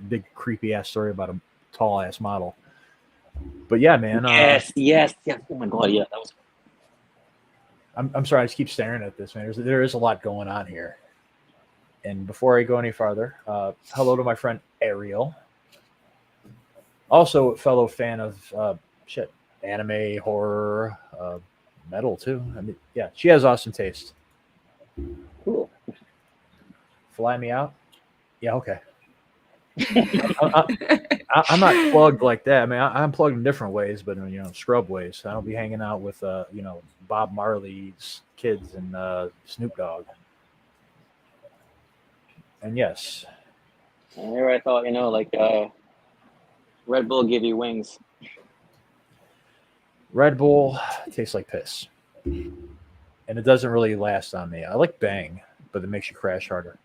big creepy ass story about a tall ass model. But yeah, man. Yes. Oh my god, yeah, that was. I'm sorry, I just keep staring at this, man. There is a lot going on here. And before I go any farther, hello to my friend Ariel. Also a fellow fan of anime, horror, metal too. I mean, yeah, she has awesome taste. Cool. Fly me out? Yeah, okay. I'm not plugged like that. I mean, I'm plugged in different ways, but scrub ways. I don't be hanging out with Bob Marley's kids and Snoop Dogg. And yes. And here I thought, Red Bull give you wings. Red Bull tastes like piss. And it doesn't really last on me. I like Bang, but it makes you crash harder.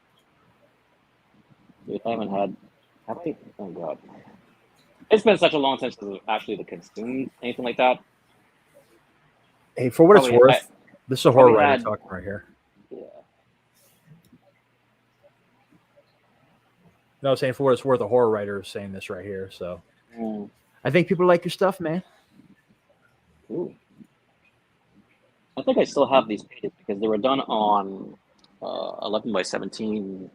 Dude, I haven't had. Have I? Oh, God. It's been such a long time since I've actually consumed anything like that. Hey, for what it's worth, this is a horror writer talking right here. Yeah. No, I'm saying for what it's worth, a horror writer is saying this right here. So I think people like your stuff, man. Ooh. I think I still have these pages because they were done on 11 by 17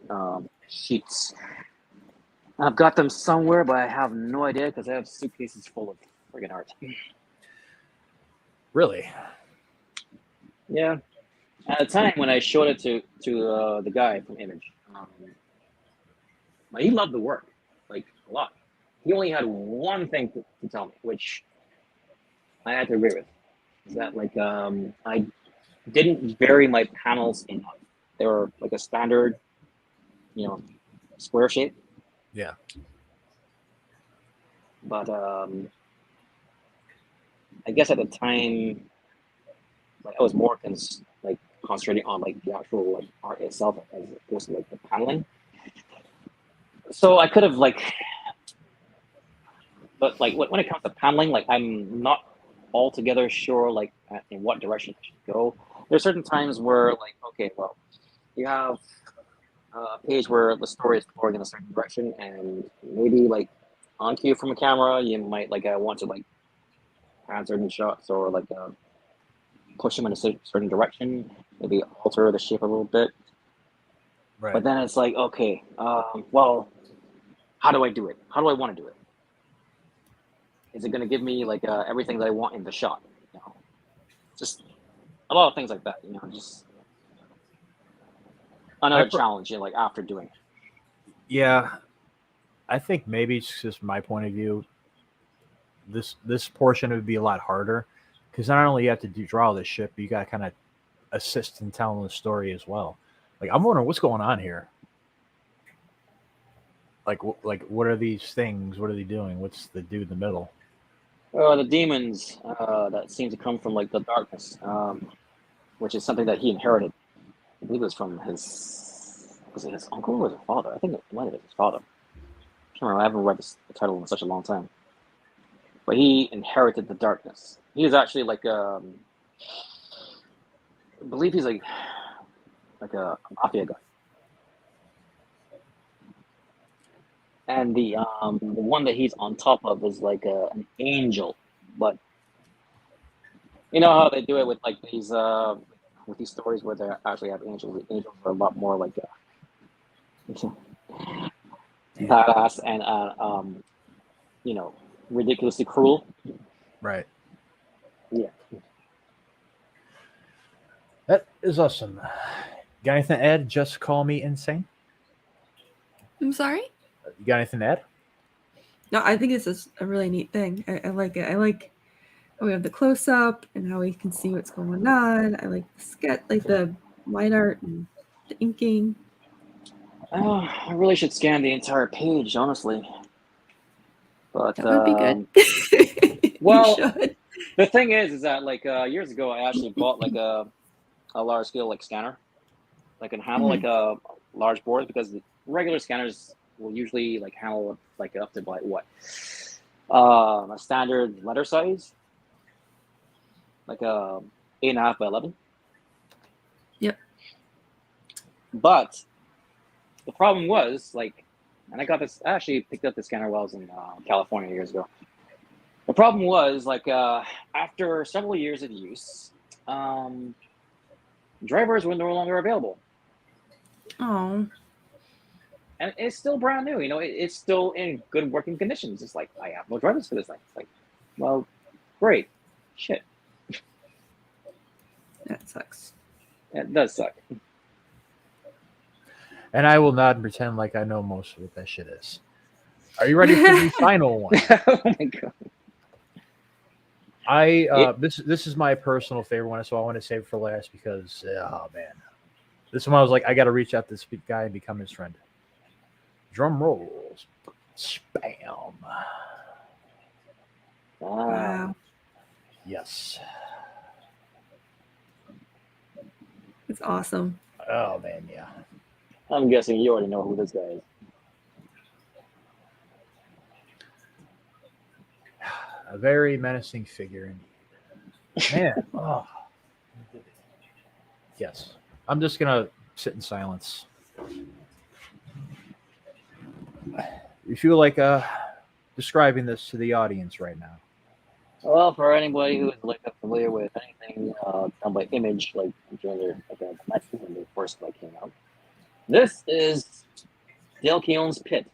sheets. I've got them somewhere, but I have no idea because I have suitcases full of friggin' art. Really? Yeah. At the time when I showed it to the guy from Image, he loved the work, a lot. He only had one thing to tell me, which I had to agree with. Is that I didn't vary my panels enough. They were a standard, square shape. Yeah. But I guess at the time, I was more concentrating on the actual art itself as opposed to the paneling. So I could have but when it comes to paneling, I'm not altogether sure in what direction I should go. There's certain times where okay, well, you have a page where the story is going in a certain direction, and maybe on cue from a camera, you might want to pan certain shots or push them in a certain direction, maybe alter the shape a little bit. Right. But then it's okay, well, how do I do it? How do I want to do it? Is it going to give me like everything that I want in the shot? You know, just a lot of things like that. You know, just another challenge. You know, like after doing it. Yeah, I think maybe it's just my point of view. This portion would be a lot harder because not only you have to draw this ship, but you got to kind of assist in telling the story as well. Like I'm wondering what's going on here. Like what are these things? What are they doing? What's the dude in the middle? The demons that seem to come from like the darkness, which is something that he inherited. I believe it was from was it his uncle or his father? I think it might have been his father. I can't remember. I haven't read the title in such a long time. But he inherited the darkness. He is actually like I believe he's like a mafia guy. And the one that he's on top of is like an angel, but you know how they do it with like these with these stories where they actually have angels. The angels are a lot more like badass and you know, ridiculously cruel. Right. Yeah. That is awesome. Got anything to add? Just call me insane. I'm sorry? You got anything to add? No, I think this is a really neat thing. I like it. I like how we have the close up and how we can see what's going on. I like the sketch, like the line art and the inking. I really should scan the entire page, honestly. But That would be good. well, you should. the thing is that like years ago, I actually bought like a large scale like scanner, like can handle like a large board, because the regular scanners will usually like handle like up to like what a standard letter size, like 8.5 by 11. Yep. But the problem was like, and I actually picked up the scanner while I was in California years ago. The problem was like after several years of use, drivers were no longer available. Oh. And it's still brand new, you know, it's still in good working conditions. It's like, I have no drivers for this thing. It's like, well, great. Shit. That sucks. It does suck. And I will nod and pretend like I know most of what that shit is. Are you ready for the final one? Oh my god. This is my personal favorite one, so I want to save it for last because oh man, this one I was like, I got to reach out to this guy and become his friend. Drum rolls, spam. Wow. Yes. It's awesome. Oh man, yeah. I'm guessing you already know who this guy is. A very menacing figure indeed. Man, oh. Yes. I'm just gonna sit in silence. You feel like describing this to the audience right now? Well, for anybody who is like familiar with anything done by Image, like during their when they first like came out, this is Dale Keown's Pit.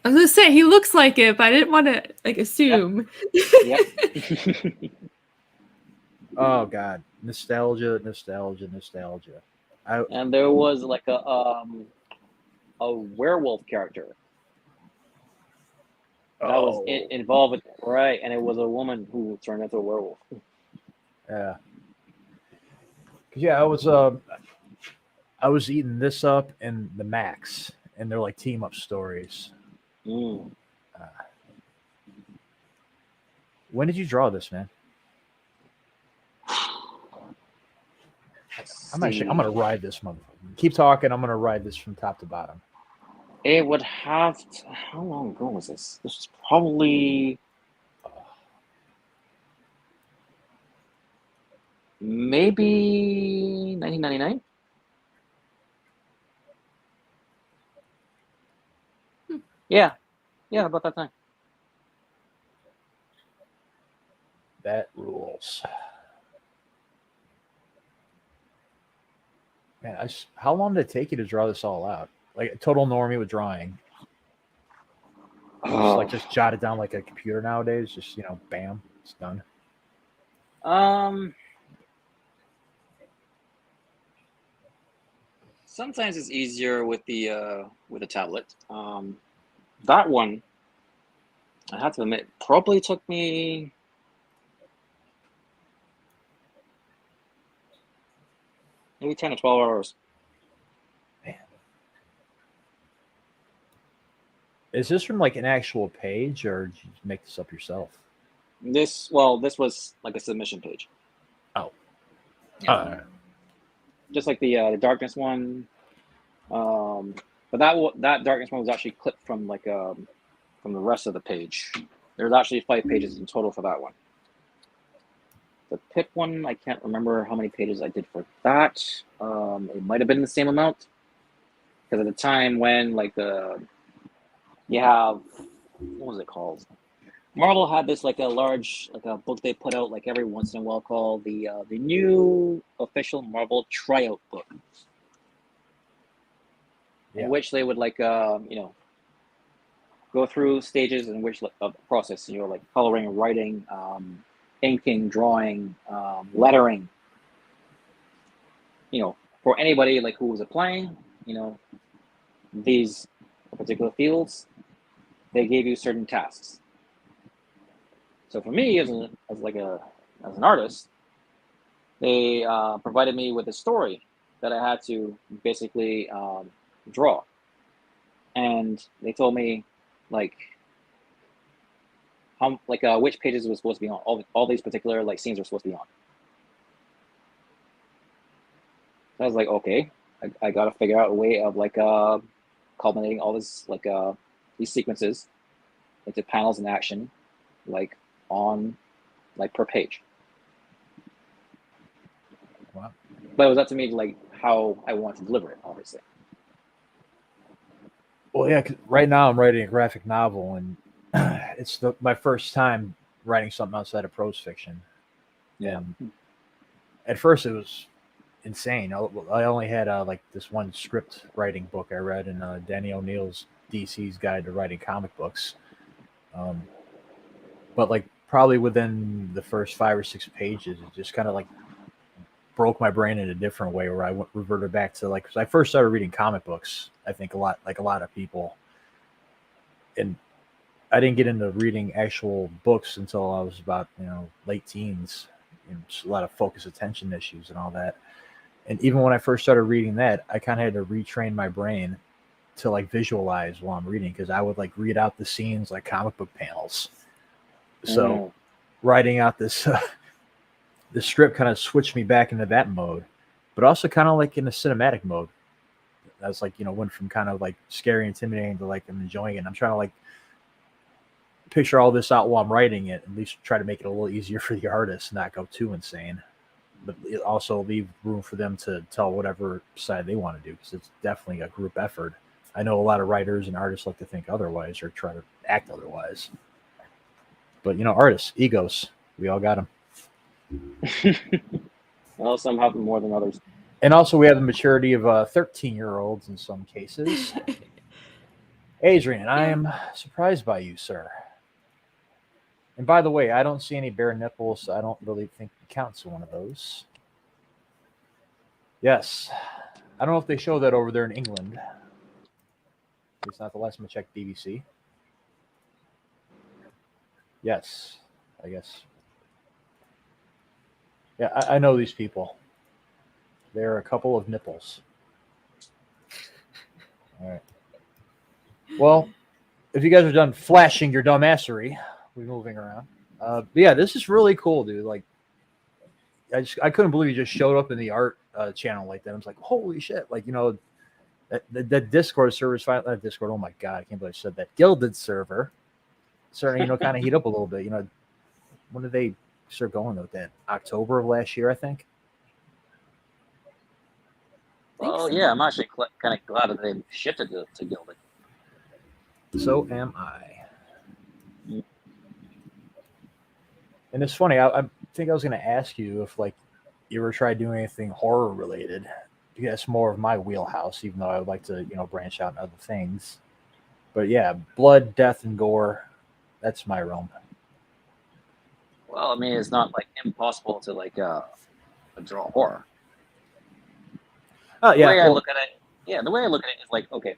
I was gonna say he looks like it, but I didn't want to like assume. Yep. Oh god, nostalgia. And there was like a werewolf character that was involved with it, right, and it was a woman who turned into a werewolf. Yeah. Yeah, I was eating this up and the Max, and they're like team up stories. When did you draw this, man? I'm gonna ride this motherfucker. Keep talking. I'm gonna ride this from top to bottom. It would have to, how long ago was this? This was probably maybe 1999. Yeah, about that time. That rules. Man, how long did it take you to draw this all out? Like a total normie with drawing. Just jot it down like a computer nowadays. Just bam, it's done. Sometimes it's easier with the tablet. That one, I have to admit, probably took me maybe 10 to 12 hours. Man. Is this from like an actual page, or did you make this up yourself? This was like a submission page. Oh. Just like the darkness one. But that darkness one was actually clipped from from the rest of the page. There's actually 5 pages in total for that one. The Pip one, I can't remember how many pages I did for that. It might have been the same amount, because at the time when you have, what was it called? Marvel had this like a large a book they put out like every once in a while called the new official Marvel tryout book, in which they would go through stages in which of the process, like coloring, writing, inking, drawing, lettering. For anybody who was applying, these particular fields, they gave you certain tasks. So for me, as an artist, they provided me with a story that I had to basically draw, and they told me how which pages it was supposed to be on. All these particular scenes were supposed to be on. So I was like, okay, I got to figure out a way of culminating all this these sequences into panels in action, on per page. Wow. But it was up to me how I want to deliver it, obviously. Well, yeah, 'cause right now I'm writing a graphic novel, and it's my first time writing something outside of prose fiction. Yeah. And at first it was insane. I only had this one script writing book I read in Danny O'Neill's DC's Guide to Writing Comic Books. But probably within the first 5 or 6 pages, it just kind of broke my brain in a different way, where I reverted back to because I first started reading comic books, I think a lot of people, and I didn't get into reading actual books until I was about late teens. Just a lot of focus attention issues and all that. And even when I first started reading that, I kind of had to retrain my brain to visualize while I'm reading, because I would read out the scenes like comic book panels. So writing out this the script kind of switched me back into that mode, but also kind of in a cinematic mode. I was went from kind of scary, intimidating to I'm enjoying it. And I'm trying to picture all this out while I'm writing it, at least try to make it a little easier for the artist, not go too insane, but also leave room for them to tell whatever side they want to do, because it's definitely a group effort. I know a lot of writers and artists like to think otherwise or try to act otherwise. But artists, egos, we all got them. Well, some have more than others. And also we have the maturity of 13-year-olds in some cases. Adrian, I am surprised by you, sir. And by the way, I don't see any bare nipples, so I don't really think it counts as one of those. Yes. I don't know if they show that over there in England. It's not the last time I checked BBC. Yes, I guess. Yeah, I know these people. They're a couple of nipples. All right. Well, if you guys are done flashing your dumbassery, we're moving around. But yeah, this is really cool, dude. I couldn't believe you just showed up in the art channel like that. I was like, holy shit! That Discord server is finally Discord. Oh my god, I can't believe I said that. Gilded server starting kind of heat up a little bit. When did they start going with that? October of last year, I think. Well, yeah, I'm actually kind of glad that they shifted to Gilded. So am I. And it's funny. I think I was going to ask you if you ever tried doing anything horror related. That's more of my wheelhouse, even though I would like to branch out in other things. But yeah, blood, death, and gore. That's my realm. Well, I mean, it's not like impossible to like draw horror. Oh The yeah. way I Well, look at it, the way I look at it is like, okay,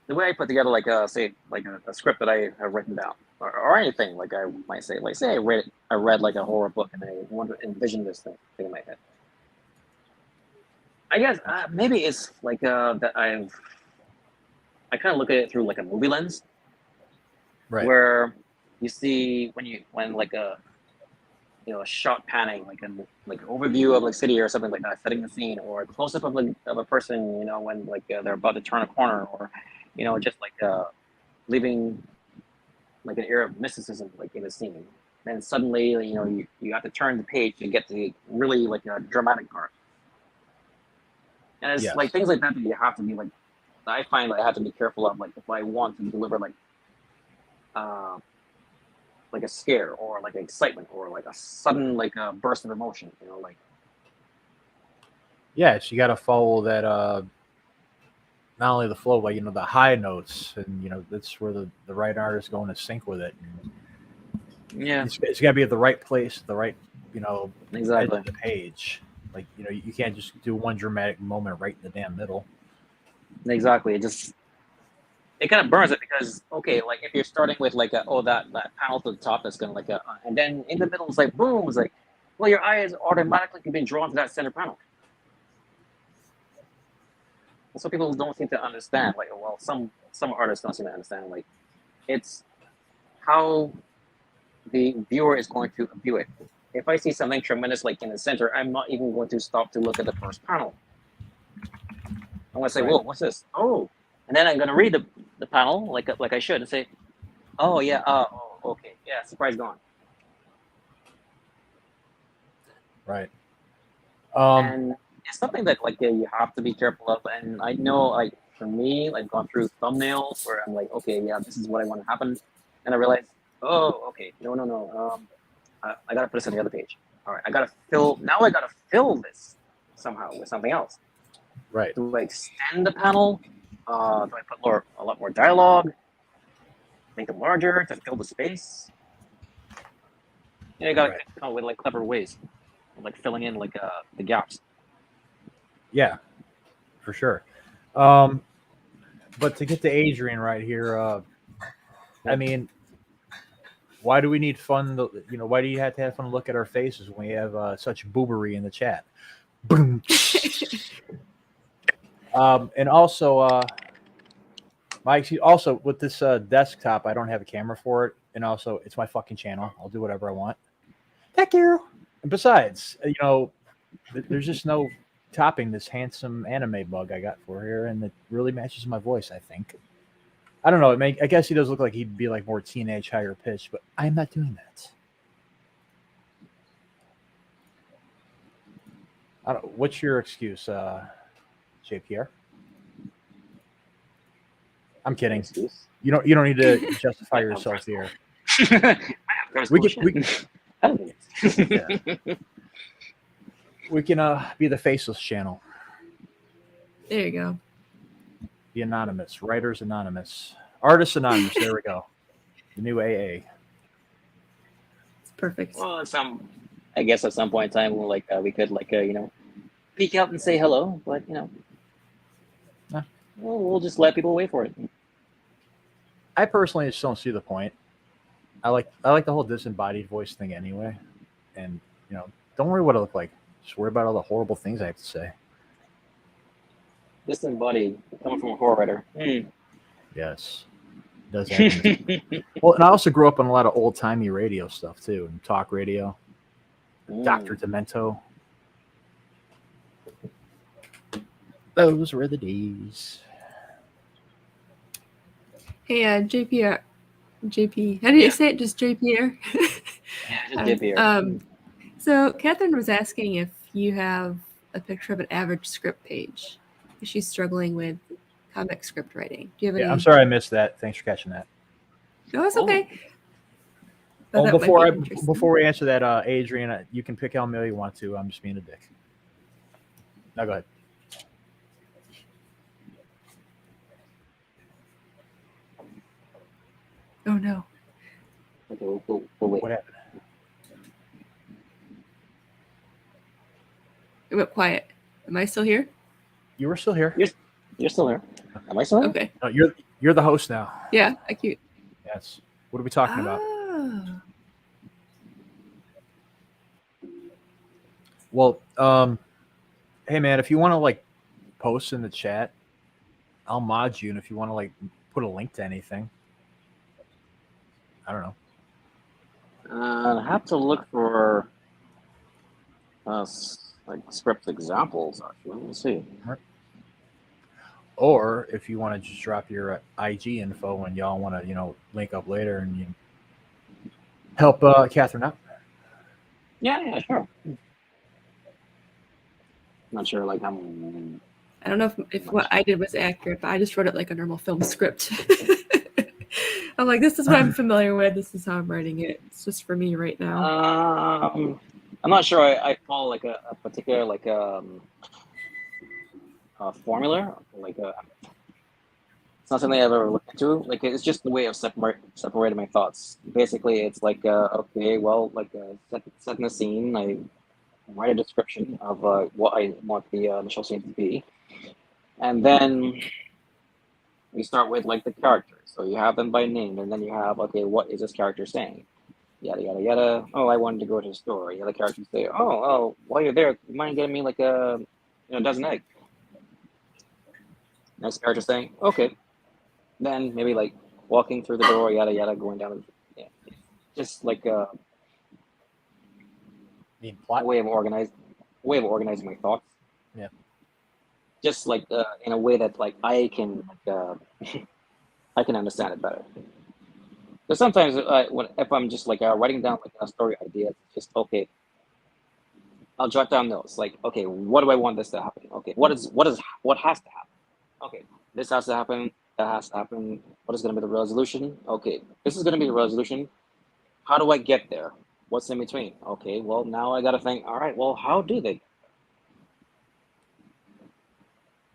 the way I put together like say like a script that I have written down, or anything like I might say, like say I read like a horror book and I want to envision this thing in my head. I guess maybe it's like that I kind of look at it through like a movie lens, right. where you see when like a a shot panning like an overview of like city or something like that, setting the scene, or a close up of like of a person, when like they're about to turn a corner, or just like leaving like an air of mysticism like in the scene. Then suddenly you have to turn the page to get to really like a dramatic part. And it's Yes. like things like that that you have to be like, I find that I have to be careful of, like if I want to deliver like a scare or like excitement or like a sudden like a burst of emotion, like Yes, you got to follow that. Not only the flow, but the high notes, and that's where the right artist going to sync with it. And yeah, it's got to be at the right place, the right edge exactly. of the page. Like you can't just do one dramatic moment right in the damn middle. Exactly. It kind of burns it because, okay, like if you're starting with like that panel to the top that's gonna like and then in the middle it's like boom, it's like, well, your eye is automatically being drawn to that center panel. And so people don't seem to understand. Like, well, some artists don't seem to understand. Like, it's how the viewer is going to view it. If I see something tremendous like in the center, I'm not even going to stop to look at the first panel. I'm gonna say, Right. whoa, what's this? Oh, and then I'm gonna read the panel like I should and say, oh yeah, oh okay, yeah, surprise gone. Right. And it's something that like you have to be careful of. And I know like for me, I've gone through thumbnails where I'm like, okay, yeah, this is what I want to happen, and I realize, oh, okay, no, I gotta put this on the other page. All right, I gotta fill this somehow with something else. Right. Do I extend the panel? Do I put a lot more dialogue? Make them larger to fill the space? You gotta come up with like clever ways, like filling in like the gaps. Yeah, for sure. But to get to Adrian right here, I mean, why do we need fun? Why do you have to have fun to look at our faces when we have such boobery in the chat? Boom. And also, Mike, also with this desktop, I don't have a camera for it, and also it's my fucking channel. I'll do whatever I want. Thank you. And besides, there's just no topping this handsome anime bug I got for here, and it really matches my voice, I think. I don't know. I guess he does look like he'd be like more teenage, higher pitched, but I'm not doing that. I don't. What's your excuse, JPR? I'm kidding. Excuse? You don't need to justify yourself here. We can be the faceless channel. There you go. The anonymous, writers anonymous, artists anonymous. There we go. The new AA. It's perfect. Well, I guess at some point in time, we could peek out and say hello, but we'll just let people wait for it. I personally just don't see the point. I like the whole disembodied voice thing anyway, and don't worry what I look like. Just worry about all the horrible things I have to say. Disembodied, coming from a horror writer. Yes, it does happen. Well, and I also grew up on a lot of old timey radio stuff too, and talk radio. Dr. Demento. Those were the days. Hey, JP, how do you say it? Just JPR? Yeah, just JPR. So Catherine was asking if you have a picture of an average script page. She's struggling with comic script writing. Do you have any? I'm sorry I missed that. Thanks for catching that. No, it's okay. Before we answer that, Adrian, you can pick how many you want to. I'm just being a dick. Now go ahead. Oh no. Okay, we'll wait. What happened? It went quiet. Am I still here? You were still here. You're still there. Am I still there? Okay. No, you're the host now. Yeah, I cute. Yes. What are we talking about? Oh. Well, hey man, if you want to like post in the chat, I'll mod you, and if you want to like put a link to anything, I don't know. I have to look for like script examples. Actually, let me see. Or if you want to just drop your IG info and y'all want to link up later and you help Catherine out. Yeah, sure. Not sure, like I'm. I don't know if what I did was accurate, but I just wrote it like a normal film script. I'm like, this is what I'm familiar with. This is how I'm writing it. It's just for me right now. I'm not sure. I follow like a particular like formula. Like it's not something I've ever looked into. Like it's just the way of separating my thoughts. Basically, it's like okay, well, like setting the scene. I write a description of what I want the initial scene to be, and then we start with like the characters. So you have them by name, and then you have okay, what is this character saying? Yada yada yada. Oh, I wanted to go to the store. The other characters say, oh, while you're there, you mind getting me like a dozen eggs? Next character saying, okay. Then maybe like walking through the door, yada yada, going down. Just like a way of organizing my thoughts. Yeah. Just like in a way that like I can I can understand it better. Because sometimes if I'm just like writing down like a story idea, it's just okay. I'll jot down notes like, okay, what do I want this to happen? Okay, what has to happen? Okay, this has to happen. That has to happen. What is going to be the resolution? Okay, this is going to be the resolution. How do I get there? What's in between? Okay, well now I got to think. All right, well how do they?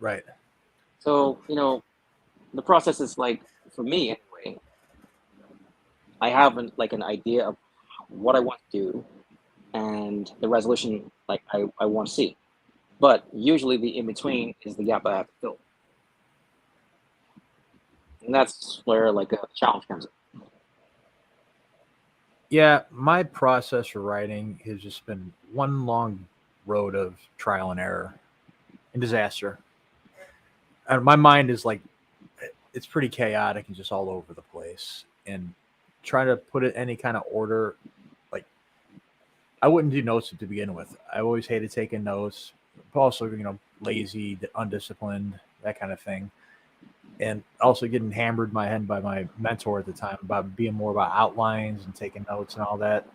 Right. So the process is like for me anyway. I have like an idea of what I want to do and the resolution like I want to see. But usually the in between is the gap I have to fill. And that's where like a challenge comes in. Yeah, my process for writing has just been one long road of trial and error and disaster. And my mind is like, it's pretty chaotic and just all over the place. And trying to put it any kind of order, like I wouldn't do notes to begin with. I always hated taking notes. Also, lazy, undisciplined, that kind of thing. And also getting hammered in my head by my mentor at the time about being more about outlines and taking notes and all that.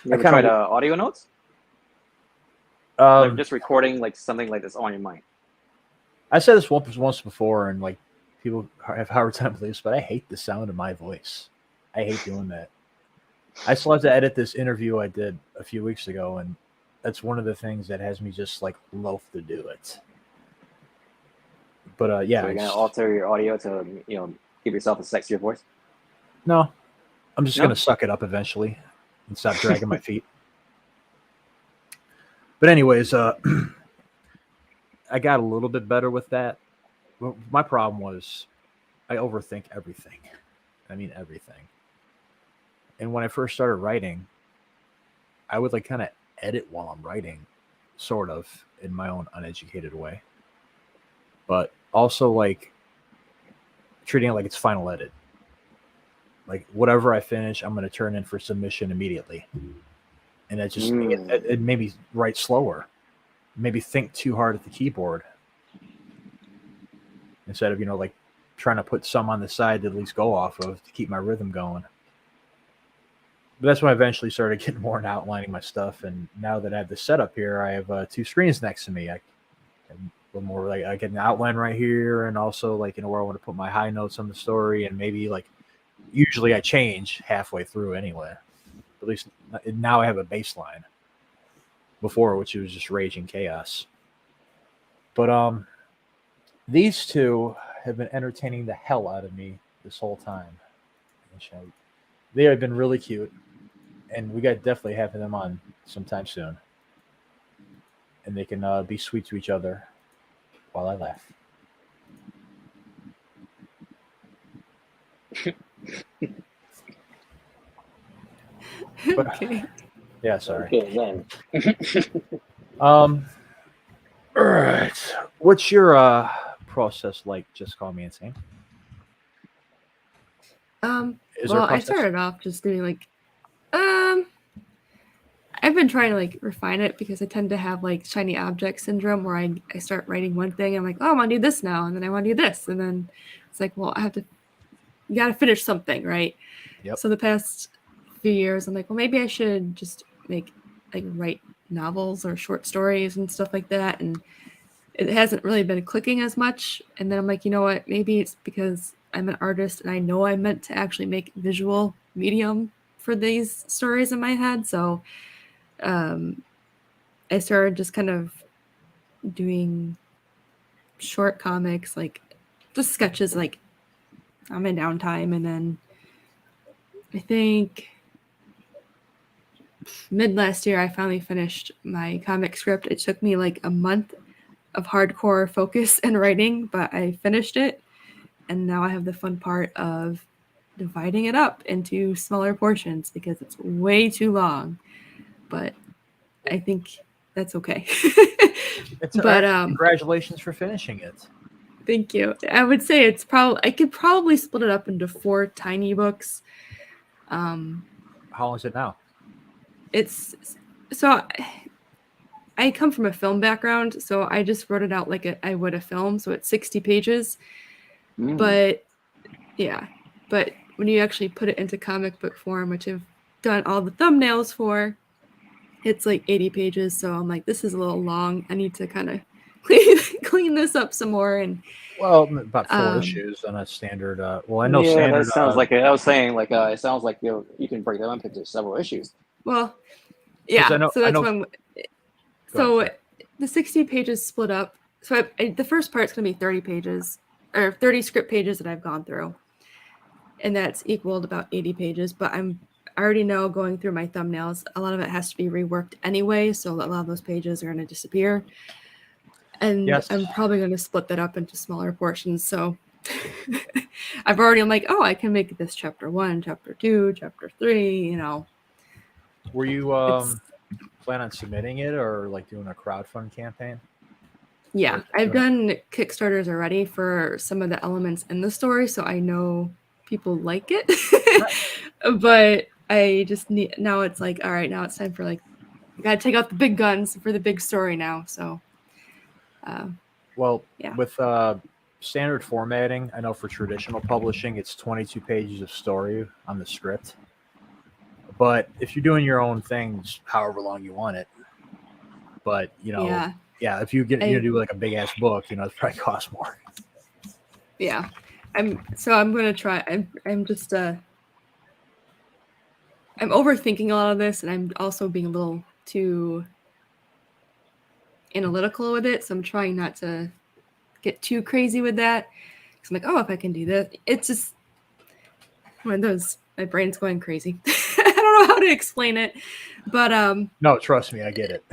You ever tried audio notes? Like just recording like something like this on your mind. I said this once before, and like people have a hard time with this, but I hate the sound of my voice. I hate doing that. I still have to edit this interview I did a few weeks ago, and that's one of the things that has me just like loath to do it. But yeah, so you're gonna alter your audio to give yourself a sexier voice. No, I'm just gonna suck it up eventually and stop dragging my feet. But anyways, I got a little bit better with that. My problem was I overthink everything. I mean everything. And when I first started writing, I would like kind of edit while I'm writing, sort of in my own uneducated way. But also like treating it like it's final edit. Like whatever I finish, I'm going to turn in for submission immediately. And that just it made me write slower. Maybe think too hard at the keyboard instead of like trying to put some on the side to at least go off of to keep my rhythm going. But that's when I eventually started getting more into outlining my stuff. And now that I have the setup here, I have two screens next to me. I can a little more like I get an outline right here, and also like where I want to put my high notes on the story, and maybe like usually I change halfway through anyway. At least now I have a baseline. Before, which was just raging chaos. But these two have been entertaining the hell out of me this whole time. They have been really cute, and we got definitely having them on sometime soon. And they can be sweet to each other while I laugh. But Okay. yeah, sorry. Okay, then. All right. What's your process like? Just call me insane. Is there a Well, I process? started off just doing like, I've been trying to like refine it because I tend to have like shiny object syndrome where I start writing one thing. I'm like, oh, I want to do this now. And then I want to do this. And then it's like, well, you got to finish something, right? Yep. So the past few years, I'm like, well, maybe I should just write novels or short stories and stuff like that. And it hasn't really been clicking as much. And then I'm like, you know what? Maybe it's because I'm an artist and I know I meant to actually make visual medium for these stories in my head. So I started just kind of doing short comics, like just sketches, like on my downtime. And then I think mid last year, I finally finished my comic script. It took me like a month of hardcore focus and writing, but I finished it. And now I have the fun part of dividing it up into smaller portions because it's way too long. But I think that's okay. It's But congratulations for finishing it. thank you. I would say I could probably split it up into 4 tiny books. How long is it now? It's so I come from a film background, so I just wrote it out like I would a film. So it's 60 pages. But yeah, but when you actually put it into comic book form, which I've done all the thumbnails for, it's like 80 pages. So I'm like, this is a little long. I need to kind of clean this up some more. And Well, about 4 issues on a standard. Well, I know Yeah, standard. that sounds like I was saying. Like, it sounds like you can break them up into several issues. well, yeah. I know- So I that's know- what I'm. Go So ahead. the 60 pages split up. So the first part's going to be 30 pages or 30 script pages that I've gone through. And that's equaled about 80 pages. But I already know going through my thumbnails, a lot of it has to be reworked anyway. So a lot of those pages are going to disappear. And Yes. I'm probably going to split that up into smaller portions. So I'm like, oh, I can make this chapter 1, chapter 2, chapter 3, you know. Were you plan on submitting it or like doing a crowdfund campaign? Yeah, I've done Kickstarters already for some of the elements in the story, so I know people like it. But I just need now. It's like, all right, now it's time for like, I gotta take out the big guns for the big story now. So, well, yeah. with standard formatting, I know for traditional publishing, it's 22 pages of story on the script. But if you're doing your own things, however long you want it, but yeah, if you do like a big ass book, it's probably cost more. Yeah, I'm gonna try. I'm just I'm overthinking a lot of this, and I'm also being a little too analytical with it. So I'm trying not to get too crazy with that. Because I'm like, oh, if I can do that, it's just one of those. My brain's going crazy. I don't know how to explain it, but no, trust me, I get it.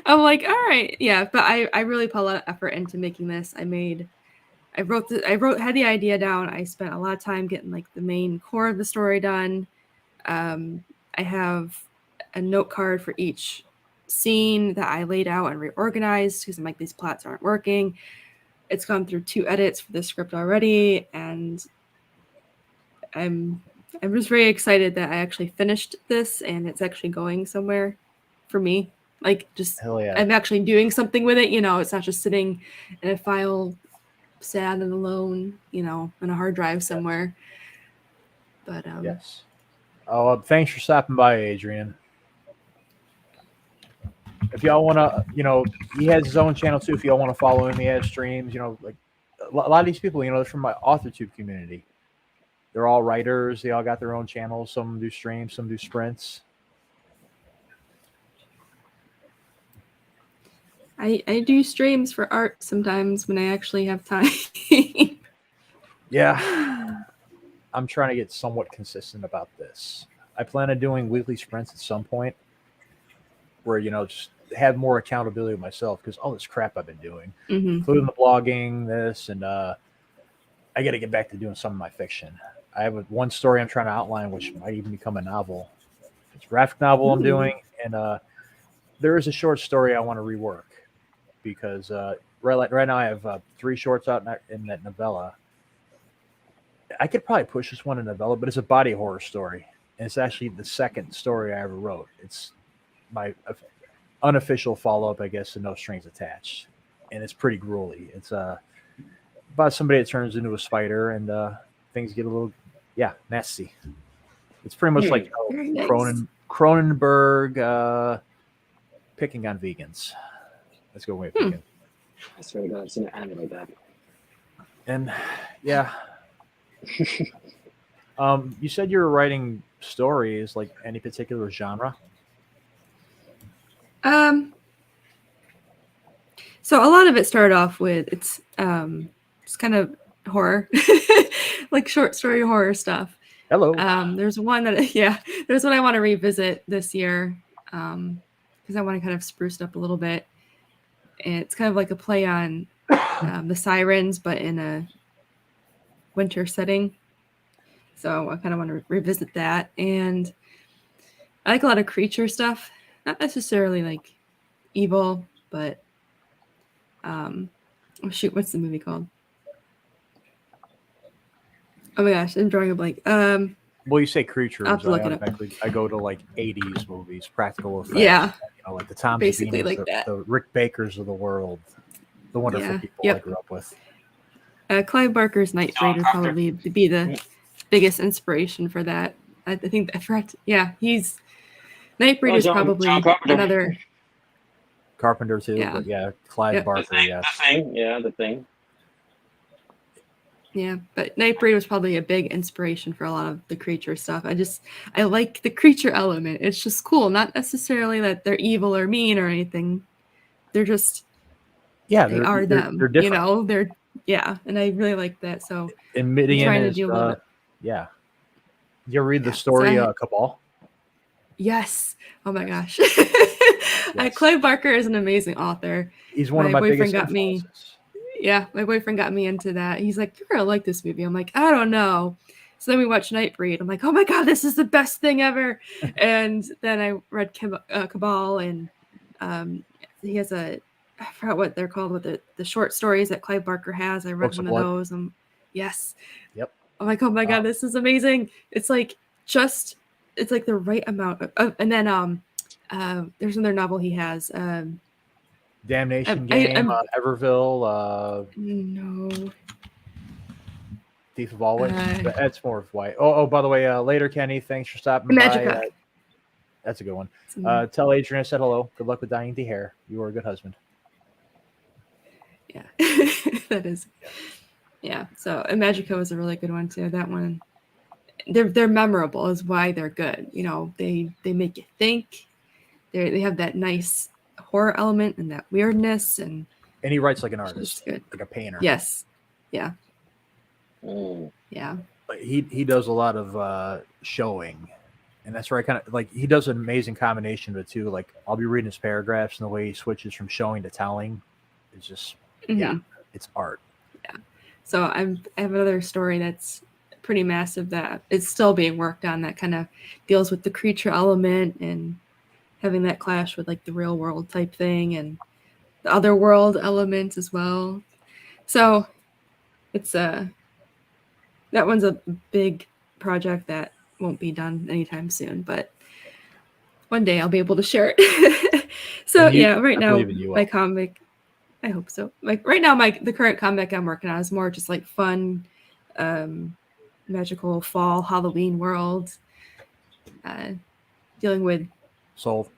I'm like, all right, yeah. But I really put a lot of effort into making this. had the idea down. I spent a lot of time getting like the main core of the story done. I have a note card for each scene that I laid out and reorganized because I'm like, these plots aren't working. It's gone through 2 edits for the script already, and I'm just very excited that I actually finished this and it's actually going somewhere for me. Like, just Hell yeah. I'm actually doing something with it. It's not just sitting in a file, sad and alone, in a hard drive somewhere. But yes. Oh, thanks for stopping by, Adrian. If y'all want to, he has his own channel too. If y'all want to follow him, he has streams. Like a lot of these people, they're from my AuthorTube community. They're all writers. They all got their own channels. Some do streams, some do sprints. I do streams for art sometimes when I actually have time. Yeah. I'm trying to get somewhat consistent about this. I plan on doing weekly sprints at some point where, just have more accountability with myself because all this crap I've been doing, including the blogging, this, and I got to get back to doing some of my fiction. I have one story I'm trying to outline, which might even become a novel. It's a graphic novel I'm doing, and there is a short story I want to rework because right now I have 3 shorts out in that novella. I could probably push this one in novella, but it's a body horror story, and it's actually the second story I ever wrote. It's my unofficial follow-up, I guess, to No Strings Attached, and it's pretty gruely. It's about somebody that turns into a spider, and things get a little, nasty. It's pretty much like Very nice. Cronenberg picking on vegans. Let's go with picking. I swear to God, I've seen an anime like that. And you said you were writing stories, like any particular genre? So a lot of it started off with it's kind of horror, like short story horror stuff. Hello. There's one that there's one I want to revisit this year because I want to kind of spruce it up a little bit. And it's kind of like a play on the sirens, but in a winter setting. So I kind of want to revisit that. And I like a lot of creature stuff, not necessarily like evil, but oh shoot, what's the movie called? Oh my gosh, I'm drawing a blank. Well, you say creatures, I'll have to look it up. I go to like 80s movies, practical effects. Yeah. Like the Tom Basically Savini's, like that. the Rick Bakers of the world, the wonderful people I grew up with. Clive Barker's Nightbreed would probably be the biggest inspiration for that. I think I forgot. He's Nightbreed is probably another Carpenter too, but Clive Barker. The Thing. Yeah, but Nightbreed was probably a big inspiration for a lot of the creature stuff. I like the creature element. It's just cool. Not necessarily that they're evil or mean or anything. They're just they are them. They're different. And I really like that. So and Midian trying is, to deal with it. Yeah. You ever read the story Cabal? Yes. Oh my gosh. Clive Barker is an amazing author. He's one of my biggest influences. My boyfriend got me into that. He's like, "You're gonna like this movie." I'm like, "I don't know." So then we watched Nightbreed. I'm like, "Oh my god, this is the best thing ever!" And then I read Cabal, and he has I forgot what they're called, with the short stories that Clive Barker has. I read Books one of of Blood. those. Yep. I'm like, "Oh my god, this is amazing!" It's like it's like the right amount of, and then there's another novel he has. Damnation Game, Everville, no. Thief of Always. That's more of white. Oh, by the way, later, Kenny. Thanks for stopping Magica. by. That's a good one. Tell Adrian I said hello. Good luck with dyeing the hair. You are a good husband. Yeah, that is. Yeah. So Magica is a really good one too. That one, they're memorable is why they're good. They make you think. They have that nice horror element and that weirdness, and he writes like an artist, good. like a painter. Yes. Yeah. Yeah. He does a lot of showing, and that's where I kind of like. He does an amazing combination of the two. Like I'll be reading his paragraphs, and the way he switches from showing to telling is just it's art. Yeah. So I have another story that's pretty massive that is still being worked on that kind of deals with the creature element and having that clash with like the real world type thing and the other world element as well. So it's that one's a big project that won't be done anytime soon, but one day I'll be able to share it. So right now my comic, I hope so. Like right now, the current comic I'm working on is more just like fun, magical fall Halloween world, dealing with soul.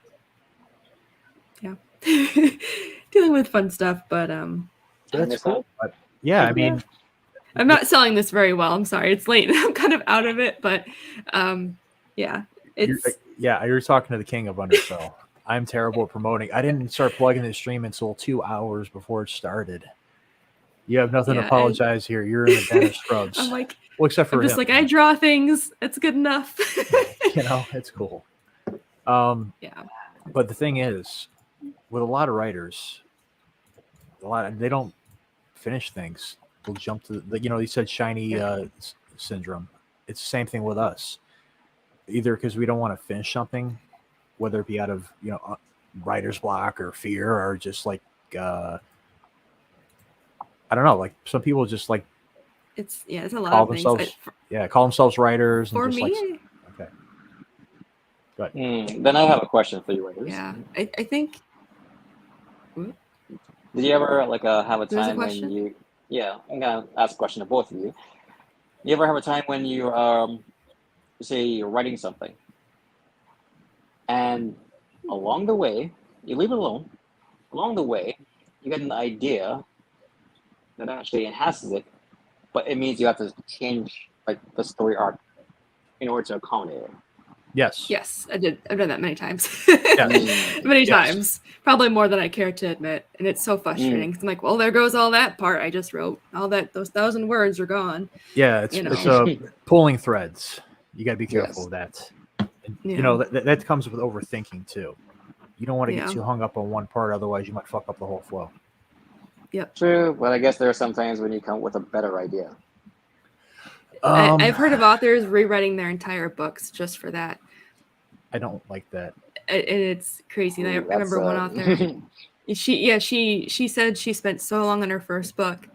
Yeah, dealing with fun stuff, but that's cool. But I mean, I'm not selling this very well. I'm sorry, it's late. I'm kind of out of it, but you're talking to the king of Undersell. I'm terrible at promoting. I didn't start plugging the stream until 2 hours before it started. You have nothing to apologize here. You're in the den of scrubs. I'm like, Well, except for I'm just him, like, I draw things. It's good enough. it's cool. Yeah. But the thing is, with a lot of writers, they don't finish things. They'll jump to you said shiny syndrome. It's the same thing with us. Either because we don't want to finish something, whether it be out of writer's block or fear, or just like I don't know, like some people just like It's a lot call of things. themselves call themselves writers and For just me, like okay. Go ahead. Then I have a question for you, writers. yeah, I think. Did you ever have a There's a time when question? you? Yeah, I'm gonna ask a question to both of you. You ever have a time when you say you're writing something, and along the way you leave it alone. Along the way, you get an idea that actually enhances it, but it means you have to change like the story arc in order to accommodate it. Yes. Yes, I did. I've done that many times. Yes. Many Yes. times. Probably more than I care to admit. And it's so frustrating because I'm like, well, there goes all that part I just wrote. Those 1,000 words are gone. Yeah, it's pulling threads. You got to be careful of that. And, that comes with overthinking too. You don't want to get too hung up on one part, otherwise you might fuck up the whole flow. Yep. True, but I guess there are some times when you come with a better idea. I've heard of authors rewriting their entire books just for that. I don't like that. And it's crazy. I remember one author. She said she spent so long on her first book,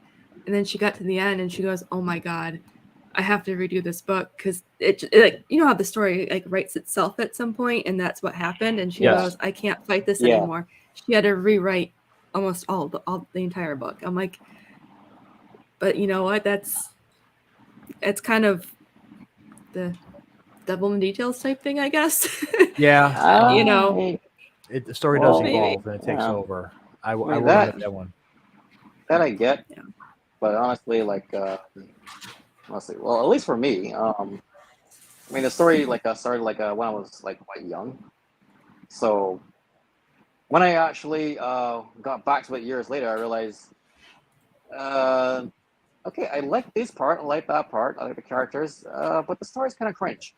and then she got to the end and she goes, "Oh my God, I have to redo this book because it how the story writes itself at some point, and that's what happened." And she goes, "I can't fight this anymore." She had to rewrite almost all the entire book. I'm like, but you know what? It's kind of the devil in the details type thing, I guess. Yeah. The story does evolve and it takes over. I will admit that one. That I get. Yeah. But honestly, well, at least for me, the story started when I was quite young. So when I actually got back to it years later, I realized, okay, I like this part, I like that part, I like the characters, but the story's kind of cringe.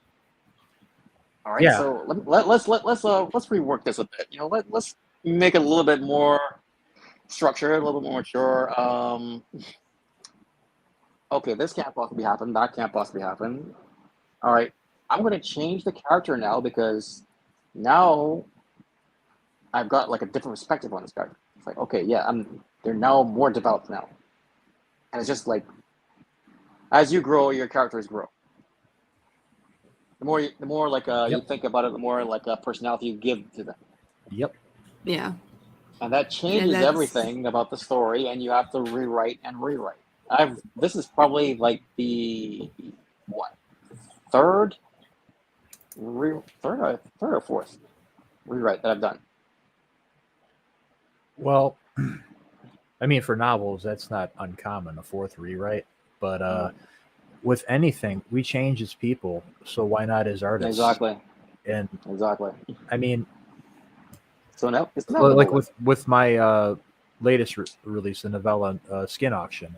All right, so let's rework this a bit. Let's make it a little bit more structured, a little bit more mature. Okay, this can't possibly happen. That can't possibly happen. All right, I'm going to change the character now because now I've got a different perspective on this character. It's like, okay, yeah, they're now more developed now, and it's just as you grow, your characters grow. The more you think about it, the more personality you give to them. Yep. Yeah. And that changes everything about the story, and you have to rewrite and rewrite. This is probably the third or fourth rewrite that I've done. Well, for novels, that's not uncommon, a fourth rewrite. But with anything, we change as people, so why not as artists? Exactly. And exactly. So now, it's with my latest release, the novella Skin Auction,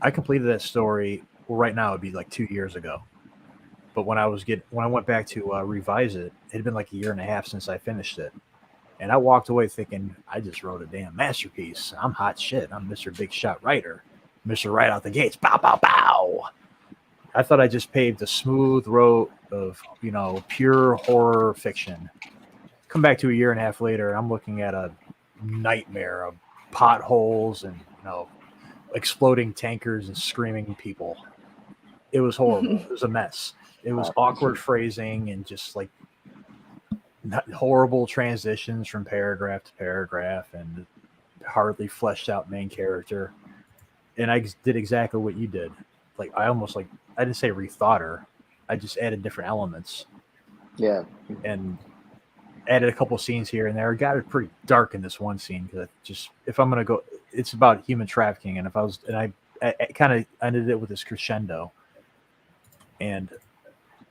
I completed that story. Well, right now it'd be 2 years ago. But when I went back to revise it, it had been a year and a half since I finished it. And I walked away thinking, I just wrote a damn masterpiece. I'm hot shit. I'm Mr. Big Shot Writer. Mr. Right out the gates. Bow, bow, bow. I thought I just paved a smooth road of, pure horror fiction. Come back to a year and a half later, I'm looking at a nightmare of potholes and, exploding tankers and screaming people. It was horrible. It was a mess. It was awkward phrasing and just horrible transitions from paragraph to paragraph and hardly fleshed out main character. And I did exactly what you did. I almost I didn't say rethought her. I just added different elements. Yeah. And added a couple scenes here and there. Got it pretty dark in this one scene because if I'm gonna go, it's about human trafficking, and I kind of ended it with this crescendo, and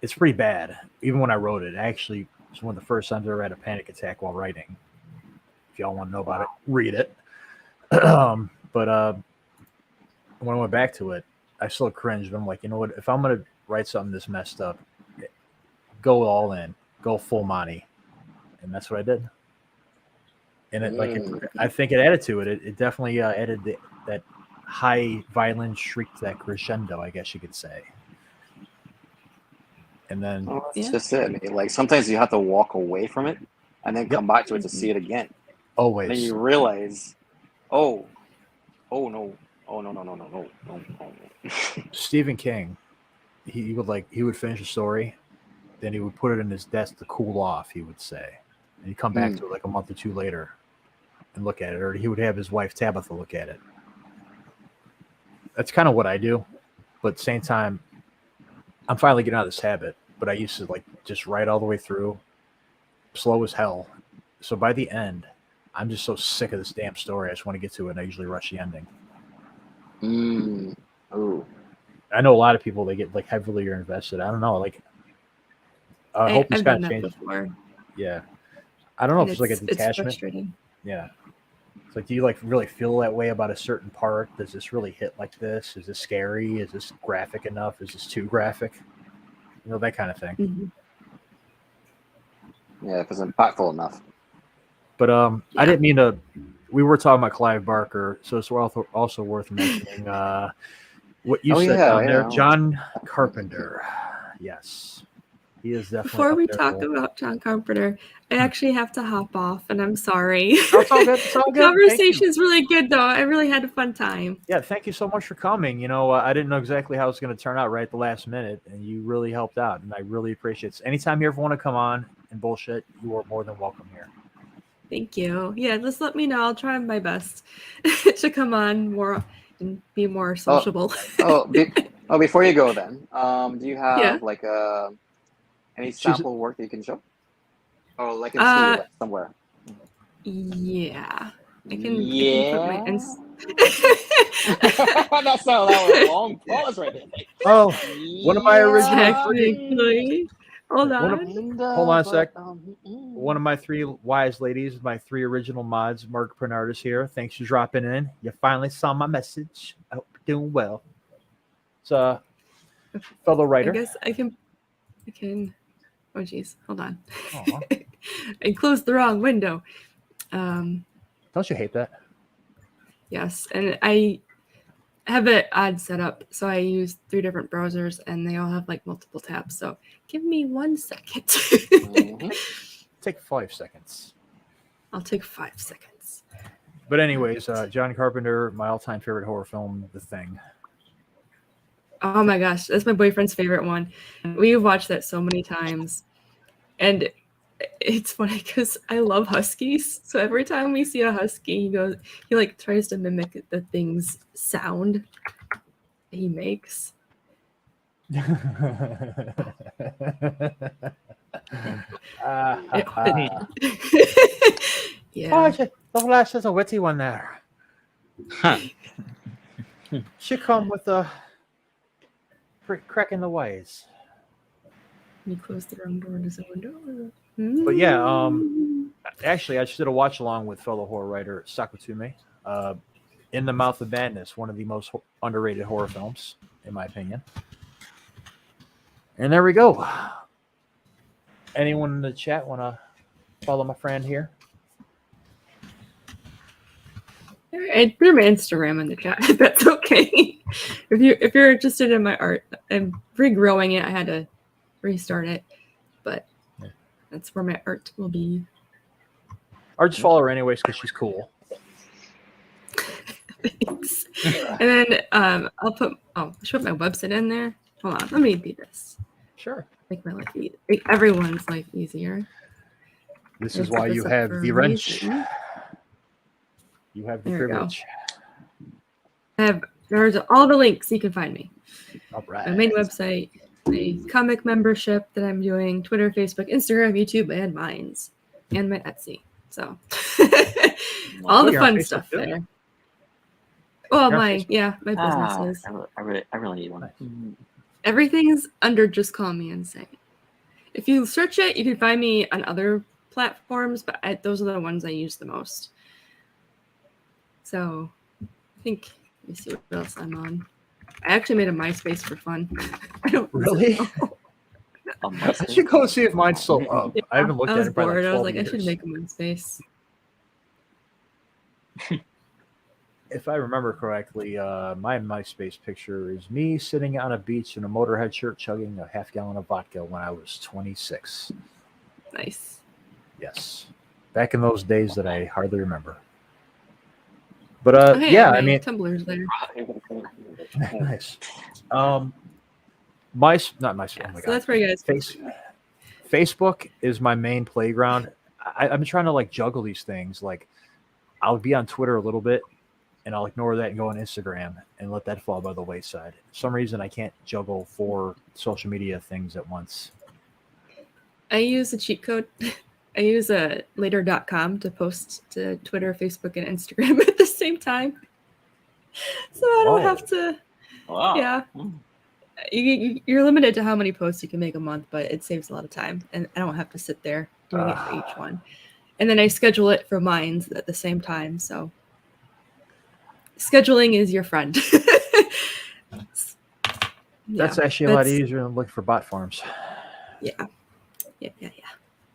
it's pretty bad. Even when I wrote it, actually, it was one of the first times I ever had a panic attack while writing. If y'all want to know about it, read it. But when I went back to it, I still cringe, but I'm like, you know what? If I'm gonna write something this messed up, go all in, go full Monty, and that's what I did. And I think it added to it. It definitely added that high violin shriek, that crescendo, I guess you could say. And then Well, that's Yeah. just it. I mean, like sometimes you have to walk away from it and then come back to it to see it again. Then always, you realize, oh no, oh no. Stephen King, he would finish a story, then he would put it in his desk to cool off. He would say, and he'd come back to it like a month or two later and look at it, or he would have his wife Tabitha look at it. That's kind of what I do, but at the same time, I'm finally getting out of this habit. But I used to like just write all the way through, slow as hell. So by the end, I'm just so sick of this damn story. I just want to get to it, and I usually rush the ending. Oh. I know a lot of people, they get like heavily invested. I don't know. Like, I hope it's I've kind done of that changed. before. Yeah. I don't know if and it's like a It's detachment. frustrating. Yeah. It's like, do you like really feel that way about a certain part? Does this really hit like this? Is this scary? Is this graphic enough? Is this too graphic? You know, that kind of thing. Mhm. Yeah, if it's impactful enough. But I Yeah. didn't mean to. We were talking about Clive Barker, so it's also worth mentioning what you said down there, John Carpenter. Yes, he is definitely. Before up we there talk for- about John Carpenter, I actually have to hop off, and I'm sorry. Oh, it's all good. It's all The good. Thank you. conversation's really good, though. I really had a fun time. Yeah, thank you so much for coming. You know, I didn't know exactly how it's going to turn out right at the last minute, and you really helped out, and I really appreciate it. Anytime you ever want to come on and bullshit, you are more than welcome here. Thank you. Yeah, just let me know. I'll try my best to come on more and be more sociable. Before you go, then, do you have Yeah. like any sample work that you can show? Or like in see like, somewhere? Yeah. I can put my That was a long pause right there. Oh, one of my original Technically. Hold on. Hold on a sec. One of my three wise ladies, my three original mods, Mark Bernard is here. Thanks for dropping in. You finally saw my message. I hope you're doing well. It's a fellow writer. I guess I can. Oh, geez. Hold on. Aw. I closed the wrong window. Don't you hate that? Yes, and I have it odd setup, so I use 3 different browsers, and they all have like multiple tabs. So give me 1 second. Take 5 seconds. I'll take 5 seconds. But anyways, John Carpenter, my all-time favorite horror film, The Thing. Oh my gosh, that's my boyfriend's favorite one. We've watched that so many times, and it's funny because I love huskies. So every time we see a husky, he like tries to mimic the Thing's sound he makes. Yeah. The last is a witty one there. She come with a crack in the ways. You close the wrong door. There's a window. But yeah, actually, I just did a watch along with fellow horror writer Sakutume. In the Mouth of Madness, one of the most underrated horror films, in my opinion. And there we go. Anyone in the chat want to follow my friend here? I threw my Instagram in the chat. If that's okay. If you're interested in my art, I'm regrowing it. I had to restart it, but that's where my art will be. Or just follow her anyways because she's cool. Thanks. And then I'll put my website in there. Hold on, let me do this. Sure. Make my life make everyone's life easier. This is why you have the wrench. You have the privilege. There's all the links you can find me. All right. My main website, my comic membership that I'm doing, Twitter, Facebook, Instagram, YouTube, and Minds, and my Etsy. So all the fun stuff there. Well, my businesses. I really need one. Everything's under Just Call Me Insane. If you search it, you can find me on other platforms, but those are the ones I use the most. So I think, let me see what else I'm on. Sure. I think I actually made a MySpace for fun. I don't Really? I should go see if mine's still up. Yeah, I haven't looked I at was it in probably bored. like I was 12 like, I years. should make a MySpace. If I remember correctly, my MySpace picture is me sitting on a beach in a Motorhead shirt chugging a half-gallon of vodka when I was 26. Nice. Yes. Back in those days that I hardly remember. But Okay, yeah, my I mean, Tumblr's there. nice. Not my. Yeah, Oh my so god. that's where you guys can Face, find me. Facebook is my main playground. I've been trying to like juggle these things. Like, I'll be on Twitter a little bit, and I'll ignore that and go on Instagram and let that fall by the wayside. For some reason, I can't juggle 4 social media things at once. I use a cheat code. I use a later.com to post to Twitter, Facebook, and Instagram at the same time. So I don't Whoa. have to. Wow. Yeah. You're limited to how many posts you can make a month, but it saves a lot of time. And I don't have to sit there doing it for each one. And then I schedule it for mines at the same time. So scheduling is your friend. That's actually a lot easier than looking for bot farms. Yeah.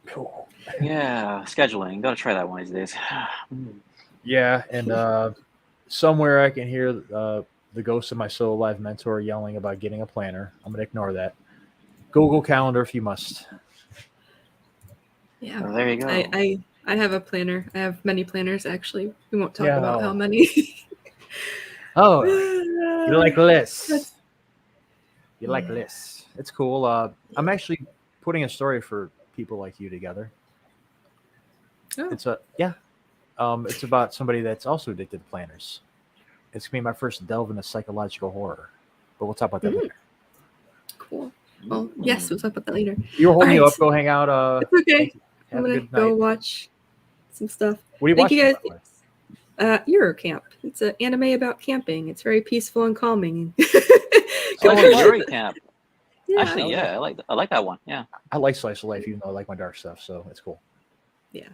Cool. Yeah, scheduling. Gotta try that one of these days. Yeah, and somewhere I can hear the ghost of my solo live mentor yelling about getting a planner. I'm gonna ignore that. Google Calendar if you must. Yeah. Well, there you go. I have a planner. I have many planners actually. We won't talk Yeah. about how many. Oh, you like lists? You like Yeah. lists? It's cool. I'm actually putting a story for people like you together. Oh. It's it's about somebody that's also addicted to planners. It's gonna be my first delve into psychological horror, but we'll talk about that later. Cool. Well, yes, we'll talk about that later. You were holding you Alright. up. Go hang out. It's okay. Thank you. I'm Have a gonna good go night. watch some stuff. What are you Thank watching? you guys. by the way? Eurocamp. It's an anime about camping. It's very peaceful and calming. Oh, Yuri Camp. Yeah. Actually, yeah, I like that one. Yeah. I like slice of life, even though I like my dark stuff, so it's cool. Yeah.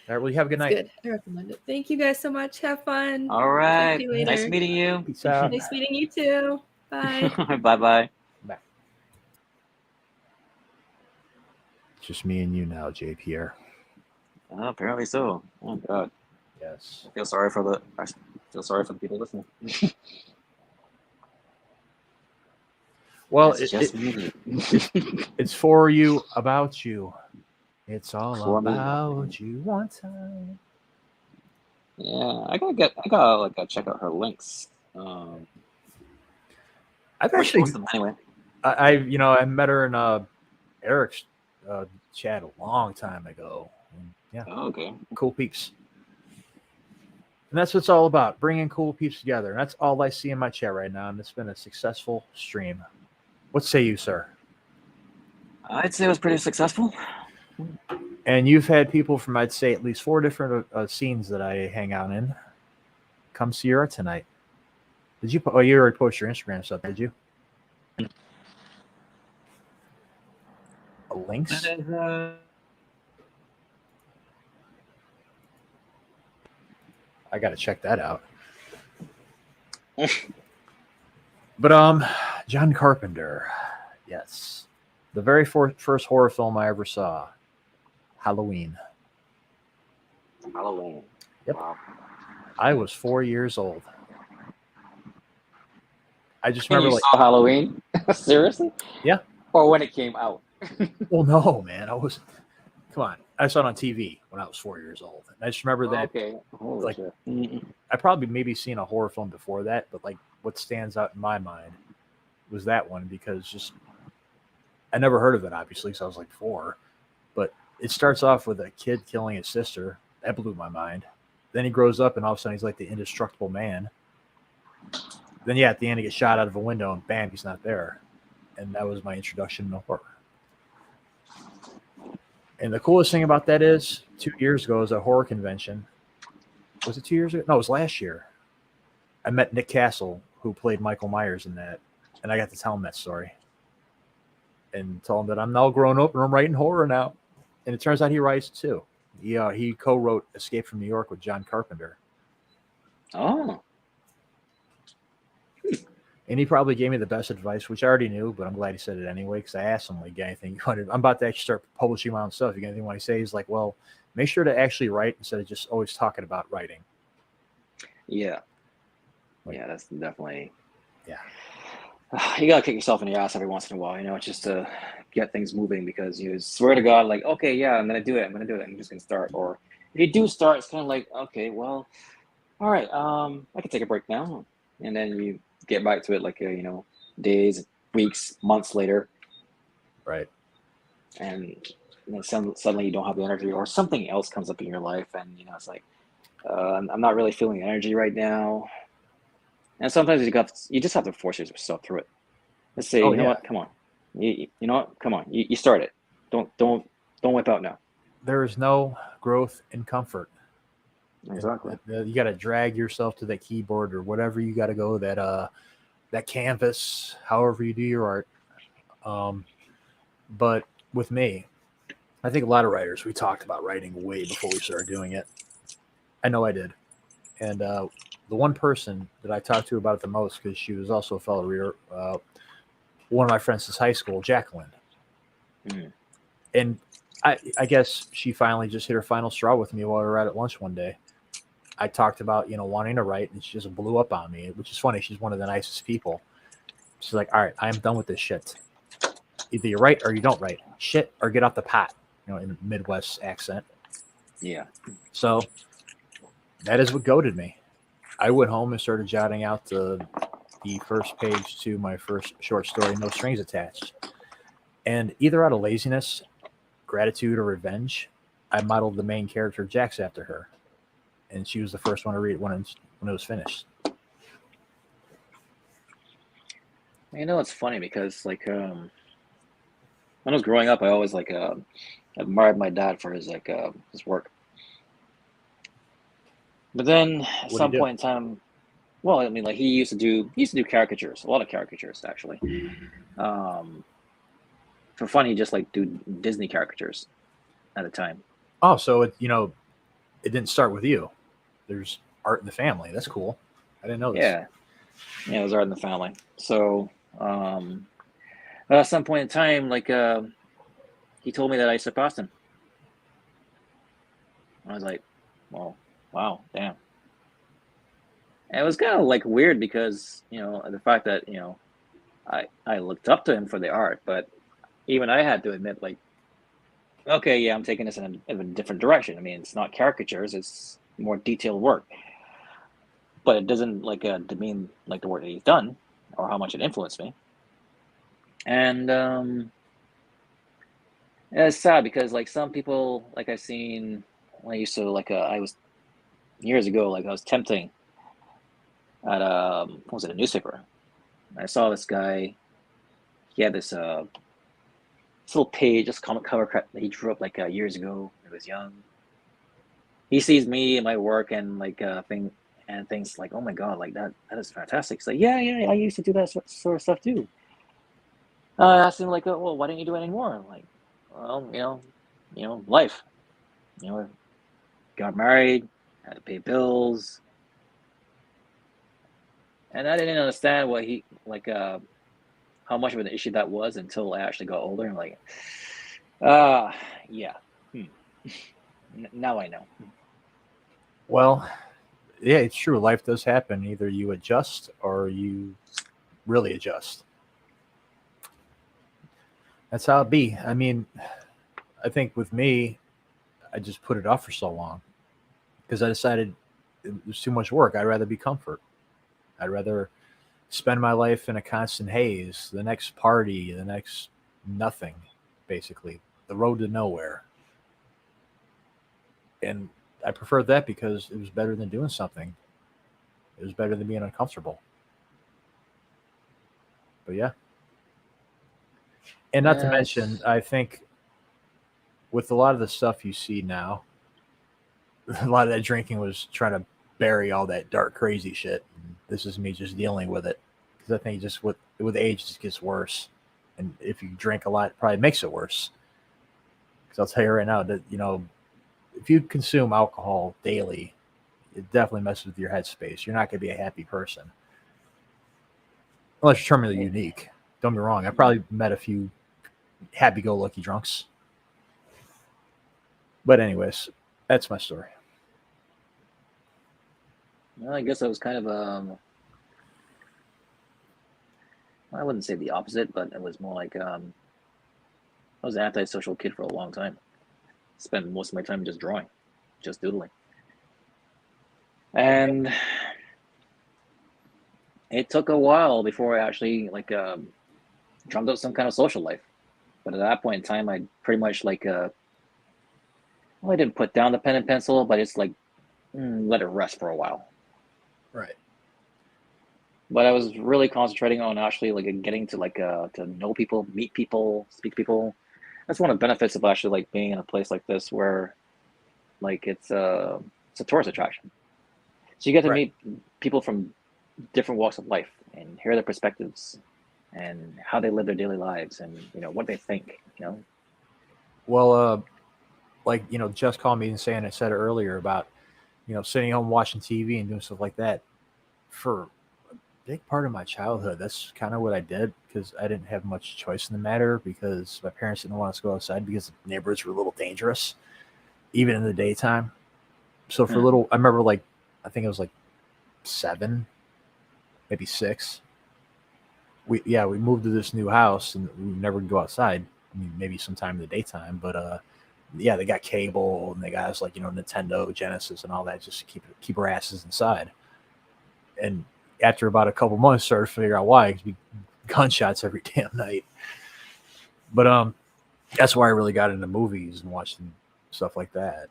All right, well, you have a good It's night. good. I recommend it. Thank you guys so much. Have fun. All right. Talk to you later. Nice meeting you. Peace out. Nice meeting you too. Bye. Bye bye. Bye. It's just me and you now, J. Pierre. Oh, apparently so. Oh god. Yes. I feel sorry for the people listening. Well, It's just me. it's for you, about you. It's all For me. about you. One time. Yeah, I gotta check out her links. I've Or actually, post them anyway. I met her in Eric's chat a long time ago. And, yeah, Oh, okay. cool peeps. And that's what it's all about, bringing cool peeps together. And that's all I see in my chat right now. And it's been a successful stream. What say you, sir? I'd say it was pretty successful. And you've had people from, I'd say, at least 4 different scenes that I hang out in come see your art tonight. Did you? Oh, you already posted your Instagram stuff, did you? Links? I got to check that out. But John Carpenter, yes, the very first horror film I ever saw, Halloween. Halloween. Yep. Wow. I was 4 years old. I just And remember, you saw Halloween? Seriously? Yeah. Or when it came out? well, no, man, come on. I saw it on TV when I was 4 years old. And I just remember that. Okay. Holy like, shit. I probably maybe seen a horror film before that, but like what stands out in my mind was that one because just I never heard of it, obviously, because I was like 4. But it starts off with a kid killing his sister. That blew my mind. Then he grows up and all of a sudden he's like the indestructible man. Then at the end he gets shot out of a window and bam, he's not there. And that was my introduction to horror. And the coolest thing about that is 2 years ago, I was at a horror convention. Was it 2 years ago? No, it was last year. I met Nick Castle, who played Michael Myers in that. And I got to tell him that story. And tell him that I'm now grown up and I'm writing horror now. And it turns out he writes too. He co-wrote Escape from New York with John Carpenter. Oh. And And he probably gave me the best advice, which I already knew, but I'm glad he said it anyway because I asked him, like, "Got anything you wanted?" I'm about to actually start publishing my own stuff. You got anything you want to say? He's like, "Well, make sure to actually write instead of just always talking about writing." Yeah. Like- Yeah, that's definitely. Yeah. You gotta kick yourself in the ass every once in a while, just to get things moving, because you swear to God, like, okay, yeah, I'm gonna do it. I'm just gonna start. Or if you do start, it's kind of like, okay, well, all right, I can take a break now, and then you get back to it like, days, weeks, months later, Right. and then suddenly you don't have the energy, or something else comes up in your life, and it's like, I'm not really feeling the energy right now. And sometimes you just have to force yourself through it. Let's say, Oh, you know yeah. what? Come on. You know what? Come on. You start it. Don't wipe out now. There is no growth in comfort. Exactly. You got to drag yourself to that keyboard or whatever you got to go, that canvas, however you do your art. But with me, I think a lot of writers, we talked about writing way before we started doing it. I know I did. And the one person that I talked to about it the most, because she was also a fellow reader, one of my friends since high school, Jacqueline. Mm. And I guess she finally just hit her final straw with me while we were out at lunch one day. I talked about, wanting to write, and she just blew up on me, which is funny. She's one of the nicest people. She's like, "All right, I am done with this shit. Either you write or you don't write. Shit or get off the pot," in a Midwest accent. Yeah. So that is what goaded me. I went home and started jotting out the first page to my first short story, No Strings Attached. And either out of laziness, gratitude, or revenge, I modeled the main character, Jax, after her. And she was the first one to read it when it was finished. It's funny because, like, when I was growing up, I always admired my dad for his his work. But then at What'd some he do? point in time, well, I mean, like, he used to do caricatures, a lot of caricatures actually. For fun, he just do Disney caricatures at the time. Oh, so it didn't start with you. There's art in the family. That's cool. I didn't know this. Yeah, it was art in the family. So at some point in time, he told me that I surpassed him. I was like, well, wow, damn. And it was kind of weird because the fact that I looked up to him for the art, but even I had to admit, okay, yeah, I'm taking this in a different direction. I mean, it's not caricatures; it's more detailed work. But it doesn't demean the work that he's done or how much it influenced me. And it's sad because some people I've seen when I used to I was years ago, I was tempting at what was it, a newspaper. I saw this guy. He had this little page, just comic cover that he drew up years ago when he was young. He sees me and my work and thinks oh my god, that is fantastic. He's like, yeah, I used to do that sort of stuff too. I asked him well, why didn't you do it anymore? I'm like, well, life. Got married, had to pay bills, and I didn't understand what he how much of an issue that was until I actually got older. I'm like, yeah. Now I know. Well, yeah, it's true. Life does happen. Either you adjust or you really adjust. That's how it be. I mean, I think with me, I just put it off for so long because I decided it was too much work. I'd rather be comfort. I'd rather spend my life in a constant haze, the next party, the next nothing, basically, the road to nowhere. And I preferred that because it was better than doing something. It was better than being uncomfortable. But yeah. And not to mention, I think with a lot of the stuff you see now, a lot of that drinking was trying to bury all that dark, crazy shit. And this is me just dealing with it. Because I think just with age, it just gets worse. And if you drink a lot, it probably makes it worse. Because I'll tell you right now that, if you consume alcohol daily, it definitely messes with your headspace. You're not going to be a happy person. unless you're terminally unique. Don't be wrong. I probably met a few happy-go-lucky drunks. But anyways, that's my story. Well, I guess I was kind of I wouldn't say the opposite, but it was more like I was an antisocial kid for a long time. Spent most of my time just drawing, just doodling, and it took a while before I actually drummed up some kind of social life. But at that point in time, I pretty much well, I didn't put down the pen and pencil, but it's let it rest for a while. Right. But I was really concentrating on actually getting to to know people, meet people, speak to people. That's one of the benefits of actually being in a place like this where it's a tourist attraction. So you get to meet people from different walks of life and hear their perspectives and how they live their daily lives and what they think. Well, Just called me and saying I said it earlier about sitting home watching TV and doing stuff like that. For a big part of my childhood, that's kind of what I did because I didn't have much choice in the matter because my parents didn't want us to go outside because the neighborhoods were a little dangerous, even in the daytime. So for I remember I think it was 7, maybe 6. We moved to this new house and we never go outside. I mean, maybe sometime in the daytime, but they got cable and they got us Nintendo, Genesis, and all that just to keep our asses inside. And after about a couple months, started to figure out why. It'd be gunshots every damn night. But that's why I really got into movies and watching stuff like that,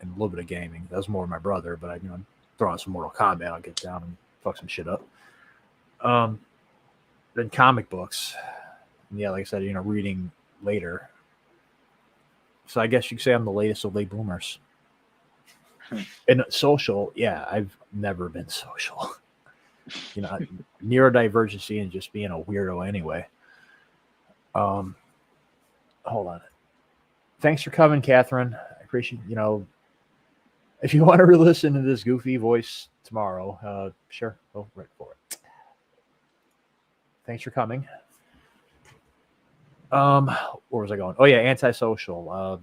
and a little bit of gaming. That was more my brother, but I throw on some Mortal Kombat, I'll get down and fuck some shit up. Then comic books, and like I said, reading later. So I guess you could say I'm the latest of late boomers. And social, I've never been social. Neurodivergency and just being a weirdo anyway. Hold on. Thanks for coming, Catherine. I appreciate, if you want to re-listen to this goofy voice tomorrow, sure, go right for it. Thanks for coming. Where was I going? Oh yeah, antisocial.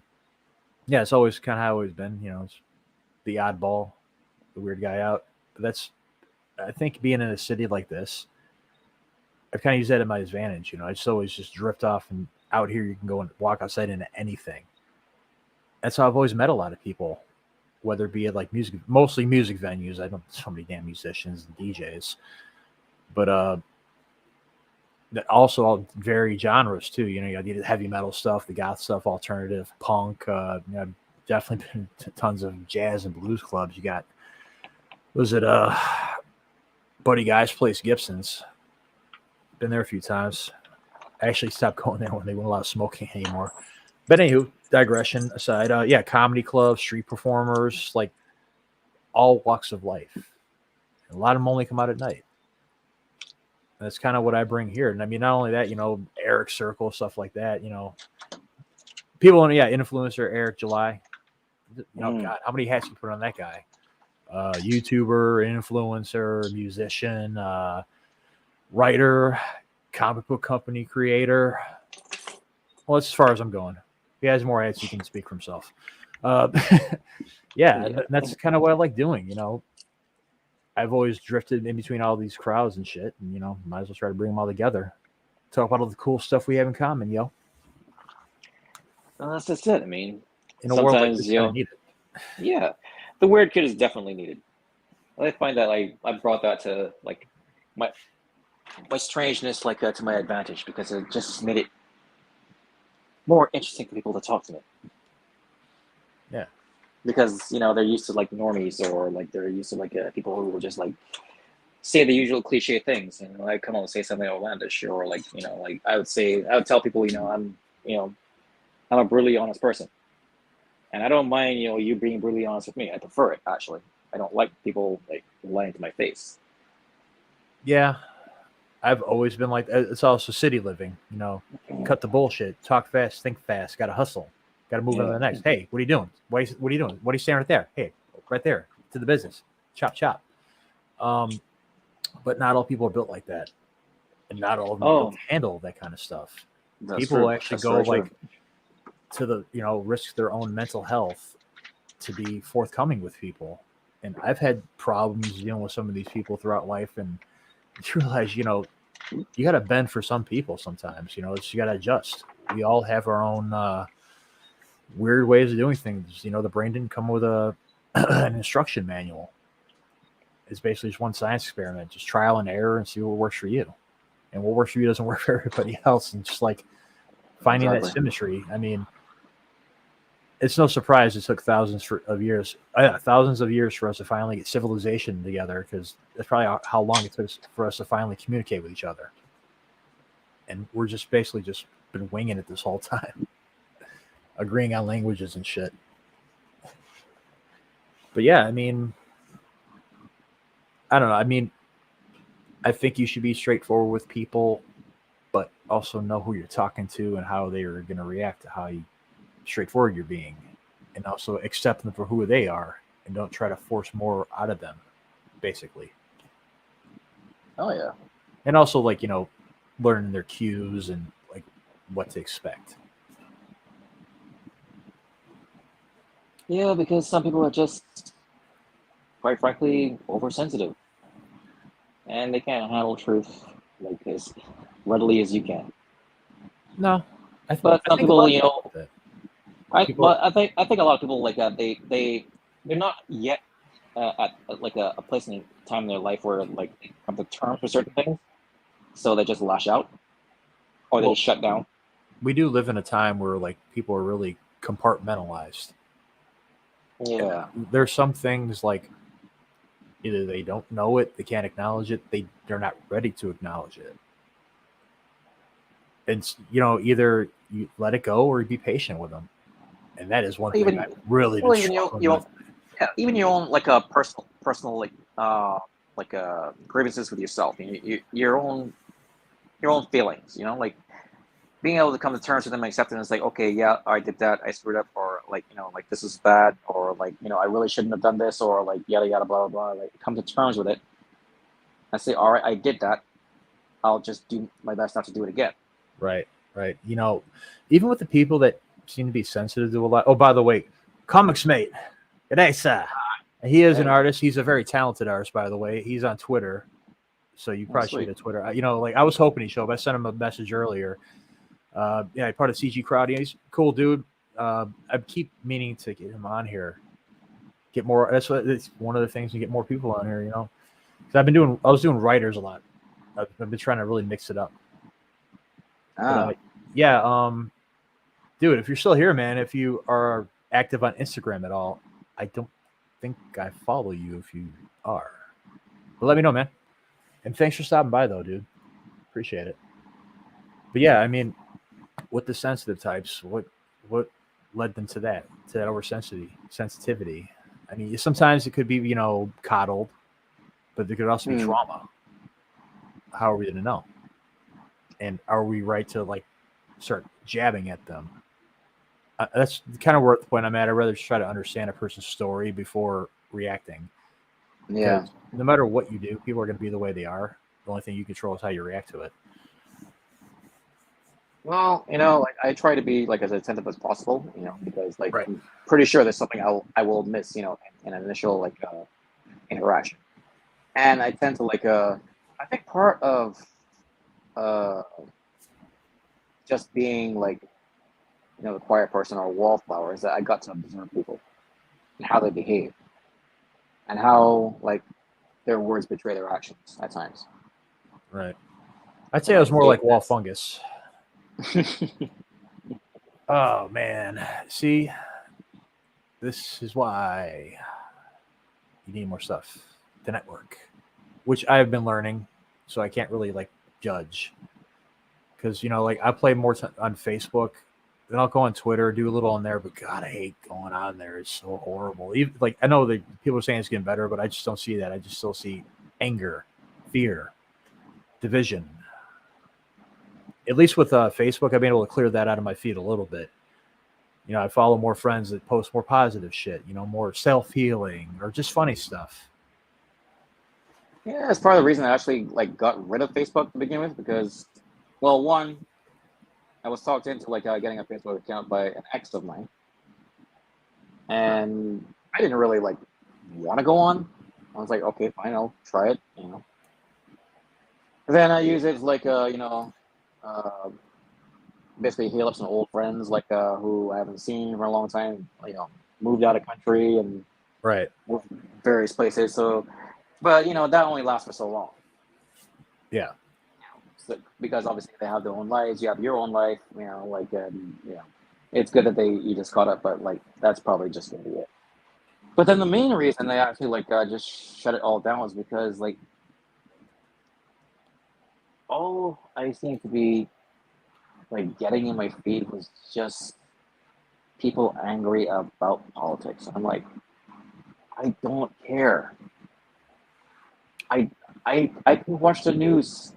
It's always kind of how I've always been. It's the oddball, the weird guy out. But I think being in a city like this, I've kind of used that to my advantage. I just always just drift off, and out here you can go and walk outside into anything. That's how I've always met a lot of people, whether it be at mostly music venues. I don't so many damn musicians and DJs, but also all very genres too. You got the heavy metal stuff, the goth stuff, alternative, punk. Definitely been to tons of jazz and blues clubs. You got, was it Buddy Guy's place, Gibson's? Been there a few times. I actually stopped going there when they wouldn't allow smoking anymore. But anywho, digression aside, comedy clubs, street performers, all walks of life. A lot of them only come out at night. And that's kind of what I bring here. And I mean, not only that, Eric Circle, stuff like that, people, influencer Eric July. God, how many hats you put on that guy? YouTuber, influencer, musician, writer, comic book company creator. Well, that's as far as I'm going. If he has more hats, he can speak for himself. That's kind of what I like doing. I've always drifted in between all these crowds and shit, and might as well try to bring them all together. Talk about all the cool stuff we have in common, yo. Well, that's just it. I mean, in a world like this, I need it. Yeah, the weird kid is definitely needed. I find that I brought that to my strangeness to my advantage because it just made it more interesting for people to talk to me. Yeah. Because they're used to normies or they're used to people who will just say the usual cliche things, and I come on and say something outlandish or I would tell people I'm a brutally honest person, and I don't mind you being brutally honest with me. I prefer it actually. I don't like people lying to my face. Yeah, I've always been like that. It's also city living. Cut the bullshit, talk fast, think fast, got to hustle. Got to move on to the next. Hey, what are you doing? What are you doing? What are you standing right there? Hey, right there to the business. Chop, chop. But not all people are built like that. and not all of them Oh, handle that kind of stuff. that's People true. will actually That's go very like true. to the risk their own mental health to be forthcoming with people. And I've had problems dealing with some of these people throughout life, and you realize you got to bend for some people sometimes. You got to adjust. We all have our own weird ways of doing things. The brain didn't come with an instruction manual. It's basically just one science experiment, just trial and error, and see what works for you. And what works for you doesn't work for everybody else. And just like finding that symmetry. I mean, it's no surprise it took thousands of years for us to finally get civilization together, because that's probably how long it took for us to finally communicate with each other. And we're just basically just been winging it this whole time, agreeing on languages and shit. But yeah, I mean, I don't know. I mean, I think you should be straightforward with people, but also know who you're talking to and how they are going to react to how straightforward you're being, and also accept them for who they are, and don't try to force more out of them, basically. Oh yeah. And also, like, learning their cues and like what to expect. Yeah, because some people are just, quite frankly, oversensitive, and they can't handle truth like as readily as you can. No, But some people, People- I think a lot of people like they're not yet at like a place in time in their life where like they come to terms with certain things, so they just lash out or they just shut down. We do live in a time where like people are really compartmentalized. Yeah. There's some things like either they don't know it, they can't acknowledge it, they're not ready to acknowledge it. And either you let it go or you be patient with them. And that is one thing I've really been struggling with. Yeah, even your own like a personal like grievances with yourself, your own feelings, like being able to come to terms with them and accept them. It's like, okay, yeah, I did that, I screwed up, or like like this is bad, or like I really shouldn't have done this, or like yada yada blah blah blah. Like come to terms with it and say, all right, I did that. I'll just do my best not to do it again. Right. Even with the people that seem to be sensitive to a lot. Oh, by the way, Comics Mate. Good day, sir. He is an artist. He's a very talented artist, by the way. He's on Twitter, so you probably should get Twitter. Like I was hoping he'd show up. I sent him a message earlier. Yeah, part of CG Crowd. He's a cool dude. I keep meaning to get him on here. Get more. It's one of the things to get more people on here. Because I was doing writers a lot. I've been trying to really mix it up. Yeah, dude, if you're still here, man, if you are active on Instagram at all, I don't think I follow you if you are. But let me know, man. And thanks for stopping by, though, dude. Appreciate it. But yeah, I mean, with the sensitive types, what led them to that oversensitivity? I mean, sometimes it could be, coddled, but there could also be trauma. How are we going to know? And are we right to like start jabbing at them? That's kind of where the point I'm at. I'd rather just try to understand a person's story before reacting. Yeah. No matter what you do, people are going to be the way they are. The only thing you control is how you react to it. Well, like I try to be like as attentive as possible, because like I'm pretty sure there's something I will miss, in an initial like interaction, and I tend to like I think part of just being like the quiet person or wallflower is that I got to observe people and how they behave and how like their words betray their actions at times. Right. I'd say I was more like wall fungus. Oh man, see, this is why you need more stuff to network, which I have been learning, so I can't really like judge, because like I play more on Facebook, then I'll go on Twitter, do a little on there, but God, I hate going on there. It's so horrible. Even like I know that people are saying it's getting better, but I just don't see that. I just still see anger, fear, division. At least with Facebook, I've been able to clear that out of my feed a little bit. I follow more friends that post more positive shit, more self-healing or just funny stuff. Yeah, that's part of the reason I actually like got rid of Facebook to begin with because, well, one, I was talked into like getting a Facebook account by an ex of mine, and I didn't really like want to go on. I was like, okay, fine, I'll try it. And then I use it like uh, basically heal up some old friends like who I haven't seen for a long time. Moved out of country and Right. moved various places. So, but that only lasts for so long. Yeah. So, because obviously they have their own lives, you have your own life. It's good that you just caught up, but like that's probably just gonna be it. But then the main reason they actually just shut it all down was because like all I seemed to be like getting in my feed was just people angry about politics. I'm like, I don't care. I I can watch the news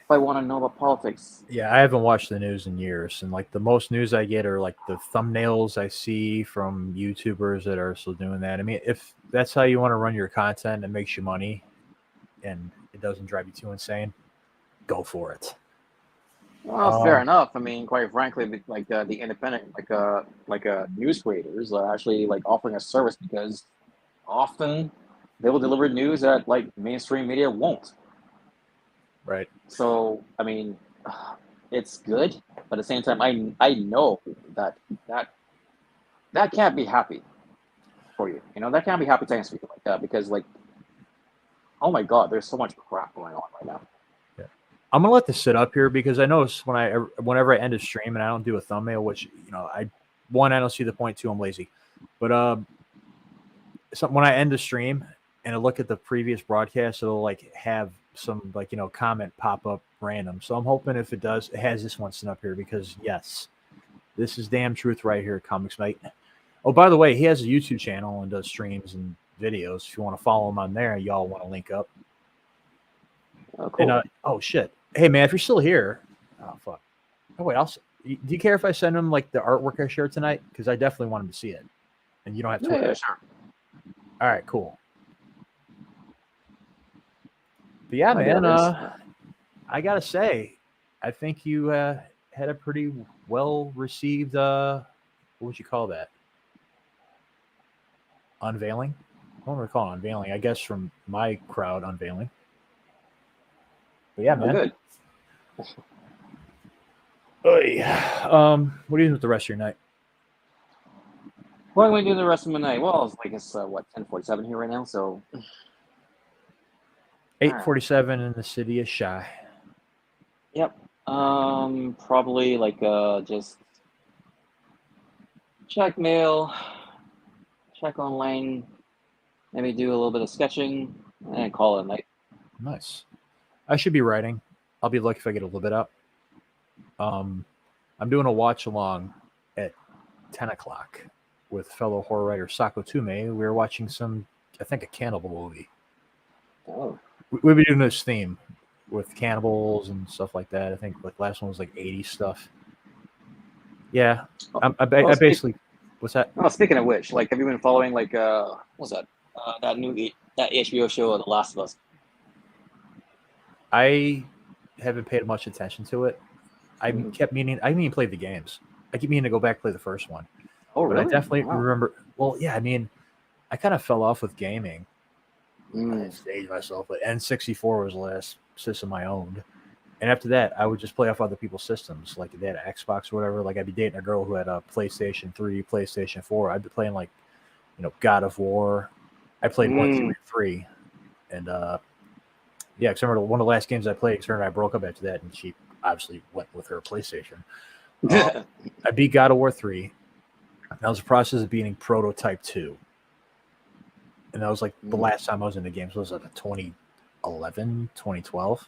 if I want to know about politics. Yeah, I haven't watched the news in years, and like the most news I get are like the thumbnails I see from YouTubers that are still doing that. I mean, if that's how you want to run your content and makes you money, and it doesn't drive you too insane, go for it. Well, fair enough. I mean, quite frankly, like the independent, news creators are actually like offering a service because often they will deliver news that like mainstream media won't. Right. So, I mean, it's good, but at the same time, I know that that that can't be happy for you. That can't be happy times for you like that because like, oh my God, there's so much crap going on right now. Yeah. I'm gonna let this sit up here because I notice whenever I end a stream and I don't do a thumbnail, which I don't see the point. Two, I'm lazy, but when I end the stream and I look at the previous broadcast, it'll like have some like comment pop up random. So I'm hoping if it does, it has this one sitting up here because yes, this is damn truth right here, Comics Mate. Oh, by the way, he has a YouTube channel and does streams and videos. If you want to follow him on there, y'all want to link up. Oh, cool. And oh shit, hey man, if you're still here, oh fuck. Oh wait, do you care if I send him like the artwork I shared tonight? Because I definitely want him to see it, and you don't have to. Yeah, sure. All right, cool. But yeah, man, I gotta say, I think you had a pretty well received. What would you call that? Unveiling? I don't recall unveiling. I guess from my crowd, unveiling. But yeah, man. Good. What are you doing with the rest of your night? What am I doing the rest of my night? Well, it's 10:47 here right now, so 8:47 in the city of Shy. Yep. Probably just check mail, check online, maybe do a little bit of sketching, and call it a night. Nice. I should be writing. I'll be lucky if I get a little bit up. I'm doing a watch along at 10 o'clock with fellow horror writer Sako Tume. We were watching a cannibal movie. Oh. We've been doing this theme with cannibals and stuff like that. I think like last one was like 80s stuff. Yeah. I basically, what's that? Oh, speaking of which, have you been following what's that? That HBO show, The Last of Us? I haven't paid much attention to it. I kept meaning. I haven't even played the games. I keep meaning to go back and play the first one. Oh, really? But I definitely remember. Well, yeah. I mean, I kind of fell off with gaming. I staged myself, but N64 was the last system I owned, and after that, I would just play off other people's systems. Like if they had an Xbox or whatever. Like I'd be dating a girl who had a PlayStation 3, PlayStation 4. I'd be playing God of War. I played 1, 2, and 3, and yeah, because I remember one of the last games I played, her and I broke up after that, and she obviously went with her PlayStation. I beat God of War 3. That was the process of beating Prototype 2. And that was like the last time I was in the game. So it was like 2011, 2012.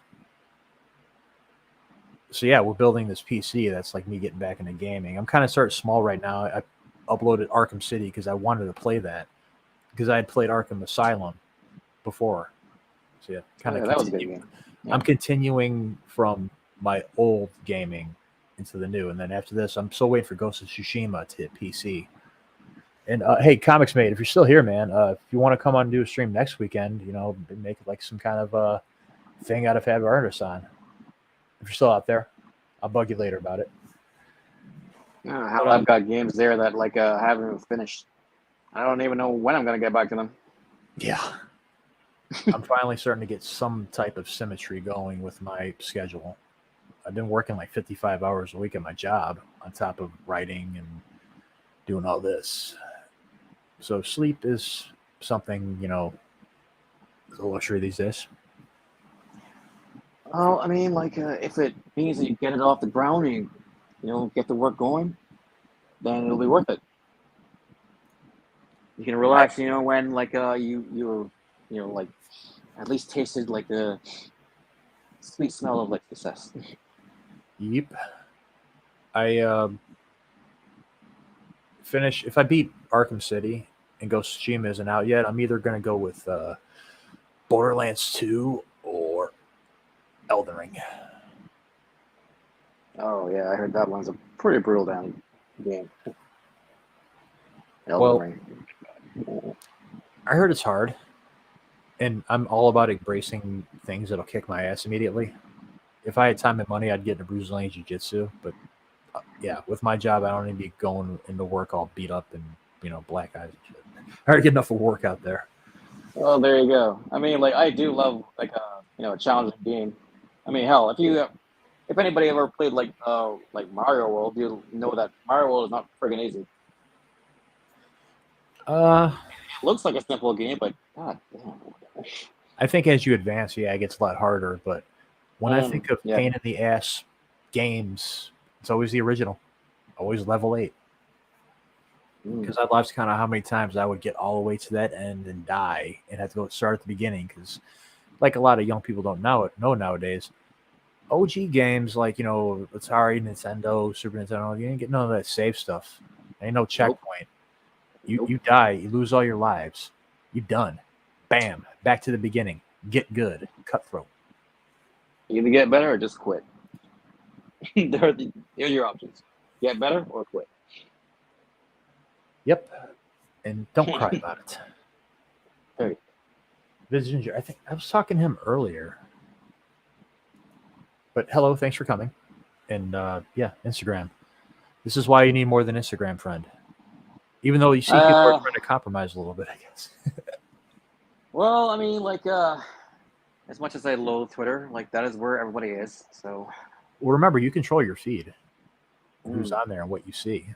So yeah, we're building this PC. That's like me getting back into gaming. I'm kind of starting small right now. I uploaded Arkham City because I wanted to play that. Because I had played Arkham Asylum before. So yeah, kind of that was a good game. Yeah. I'm continuing from my old gaming into the new. And then after this, I'm still waiting for Ghost of Tsushima to hit PC. And hey, Comics Mate, if you're still here, man, if you want to come on and do a stream next weekend, make it like some kind of thing out of having artists on. If you're still out there, I'll bug you later about it. Hell, I've got games there that like haven't even finished. I don't even know when I'm gonna get back to them. Yeah. I'm finally starting to get some type of symmetry going with my schedule. I've been working like 55 hours a week at my job on top of writing and doing all this. So sleep is something, is a luxury these days. Oh, I mean, like if it means that you get it off the ground and get the work going, then it'll be worth it. You can relax, when like you like at least tasted like the sweet smell of like success. Yep. I finish if I beat Arkham City and Ghost of Tsushima isn't out yet, I'm either going to go with Borderlands 2 or Elden Ring. Oh yeah, I heard that one's a pretty brutal damn game. Elden Ring. I heard it's hard, and I'm all about embracing things that'll kick my ass immediately. If I had time and money, I'd get into Bruce Lane Jiu-Jitsu, but yeah, with my job, I don't need to be going into work all beat up and black eyes and shit. I already get enough of work out there. Well, there you go. I mean, like I do love like a challenging game. I mean, hell, if anybody ever played like Mario World, you know that Mario World is not friggin' easy. It looks like a simple game, but god damn. I think as you advance, it gets a lot harder. But when I think of pain in the ass games, it's always the original, always level 8. Because I lost kind of how many times I would get all the way to that end and die and have to go start at the beginning. Because, like a lot of young people don't know nowadays, OG games like Atari, Nintendo, Super Nintendo, you didn't get none of that save stuff. Ain't no checkpoint. You die, you lose all your lives. You're done. Bam, back to the beginning. Get good. Cutthroat. You either get better or just quit. Here are your options: get better or quit. Yep, and don't cry about it. Hey. Vision, I think I was talking to him earlier. But hello, thanks for coming. And Instagram. This is why you need more than Instagram, friend. Even though you see people are trying to compromise a little bit, I guess. Well, I mean, like, as much as I loathe Twitter, like that is where everybody is. So, well, remember, you control your feed. Who's on there and what you see.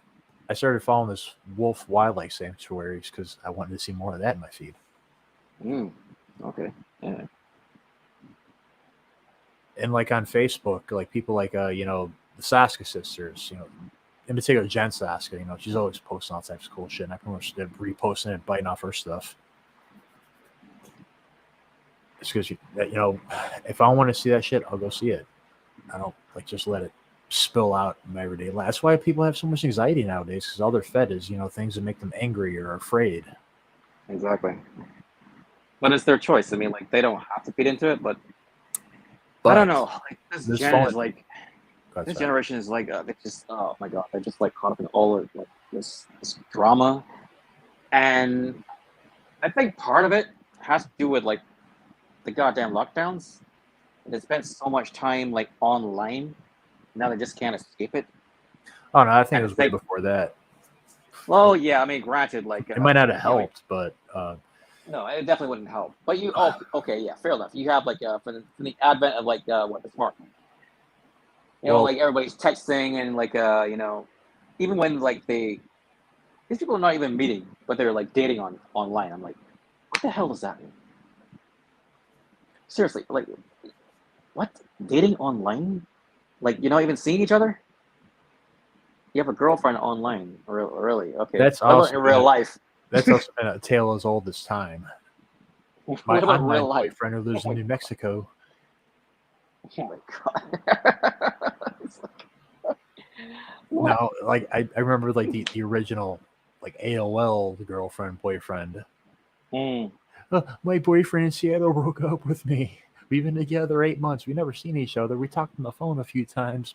I started following this wolf wildlife sanctuaries because I wanted to see more of that in my feed. Okay. Yeah. And like on Facebook, like people like the Saska sisters, in particular Jen Saska, she's always posting all types of cool shit. And I pretty much did reposting it, biting off her stuff. It's because if I want to see that shit, I'll go see it. I don't just let it spill out in my everyday life. That's why people have so much anxiety nowadays, because all they're fed is things that make them angry or afraid. Exactly. But it's their choice. I mean, like they don't have to feed into it, but I don't know. Like this generation is like they just oh my god, they're just like caught up in all of like this drama, and I think part of it has to do with like the goddamn lockdowns. They spent so much time like online. Now they just can't escape it. Oh no, I think it was way before that. Well, yeah, I mean, granted, like it might not have helped, but no, it definitely wouldn't help. But you, okay, yeah, fair enough. You have like from the advent of like the smartphone. Like everybody's texting and like even when like these people are not even meeting, but they're like dating online. I'm like, what the hell does that mean? Seriously, like, what? Dating online? Like, you're not even seeing each other? You have a girlfriend online, really? Okay. That's also in real life. That's also been a tale as old as time. My online boyfriend who lives in New Mexico. Oh my god. No, like I remember like the original like AOL girlfriend boyfriend. My boyfriend in Seattle broke up with me. We've been together 8 months. We've never seen each other. We talked on the phone a few times.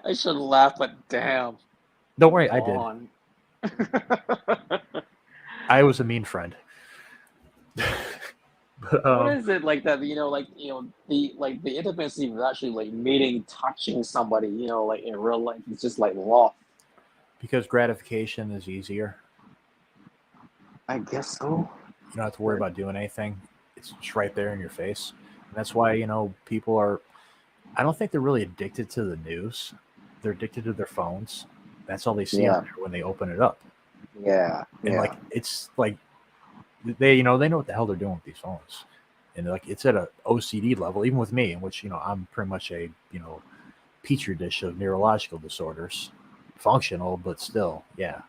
I should laugh, but damn. Don't worry, Go I did. on. I was a mean friend. But, What is it like that? The intimacy of actually like meeting, touching somebody. Like in real life, it's just like raw. because gratification is easier. I guess so. You don't have to worry about doing anything. It's just right there in your face. And that's why, people are, I don't think they're really addicted to the news. They're addicted to their phones. That's all they see Yeah. on there when they open it up. Yeah. And Yeah. like, it's like, they know what the hell they're doing with these phones. And like, it's at a OCD level, even with me, in which, I'm pretty much a, petri dish of neurological disorders. Functional, but still, yeah.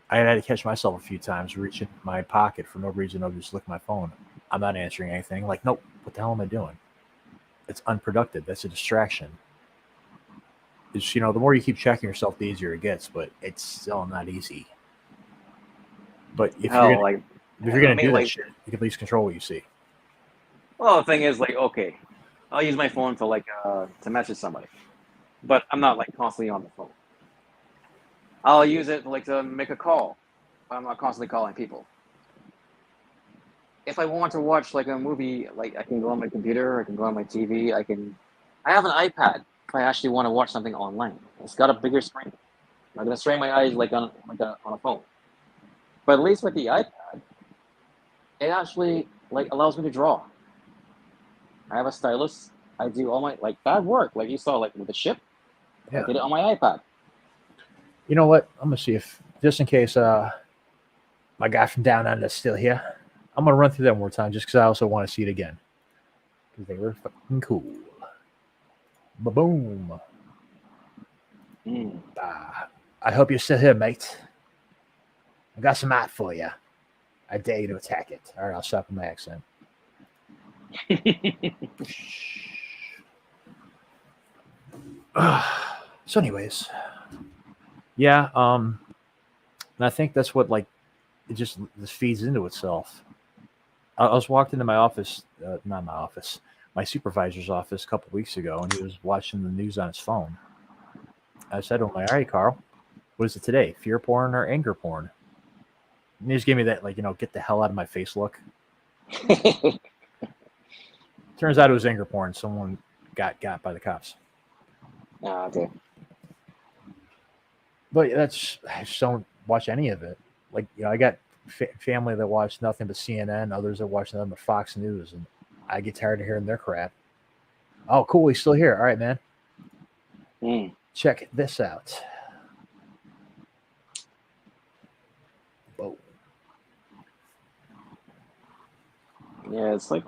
I had to catch myself a few times reaching my pocket for no reason. I'll just look at my phone. I'm not answering anything. Like, nope, what the hell am I doing? It's unproductive. That's a distraction. It's, the more you keep checking yourself, the easier it gets, but it's still not easy. But if you're gonna do that shit, you can at least control what you see. Well, the thing is, like, okay, I'll use my phone for like to message somebody, but I'm not like constantly on the phone. I'll use it like to make a call, but I'm not constantly calling people. If I want to watch like a movie, like I can go on my computer, I can go on my TV, I have an iPad if I actually want to watch something online. It's got a bigger screen. I'm gonna strain my eyes like on a phone. But at least with the iPad, it actually like allows me to draw. I have a stylus. I do all my like that work, like you saw, like with the ship. Yeah. I did it on my iPad. You know what? I'm gonna see if, just in case my guy from down under is still here, I'm gonna run through that one more time just because I also want to see it again. Because they were fucking cool. Ba-boom. I hope you're still here, mate. I got some art for you. I dare you to attack it. All right, I'll stop with my accent. So, anyways, yeah. And I think that's what like it just feeds into itself. I was walked into my office, not my office, my supervisor's office a couple weeks ago, and he was watching the news on his phone. I said to him, "All right, Carl, what is it today? Fear porn or anger porn?" And he just gave me that, like, get the hell out of my face look. Turns out it was anger porn. Someone got by the cops. Okay. But I just don't watch any of it. Like, I got family that watch nothing but CNN, others that watch nothing but Fox News, and I get tired of hearing their crap. Oh, cool, he's still here. All right, man. Check this out. Whoa. Yeah, it's like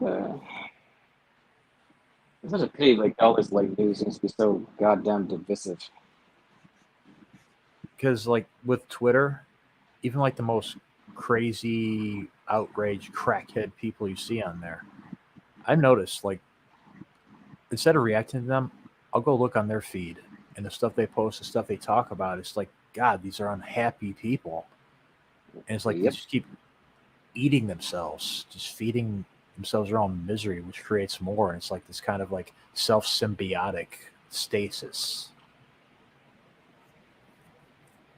it's such a pity. Like all this like news seems to be so goddamn divisive. Because like with Twitter, even like the most crazy, outraged, crackhead people you see on there, I've noticed like instead of reacting to them, I'll go look on their feed and the stuff they post, the stuff they talk about. It's like, God, these are unhappy people, and it's like they just keep eating themselves, just feeding themselves their own misery, which creates more. And it's like this kind of like self-symbiotic stasis.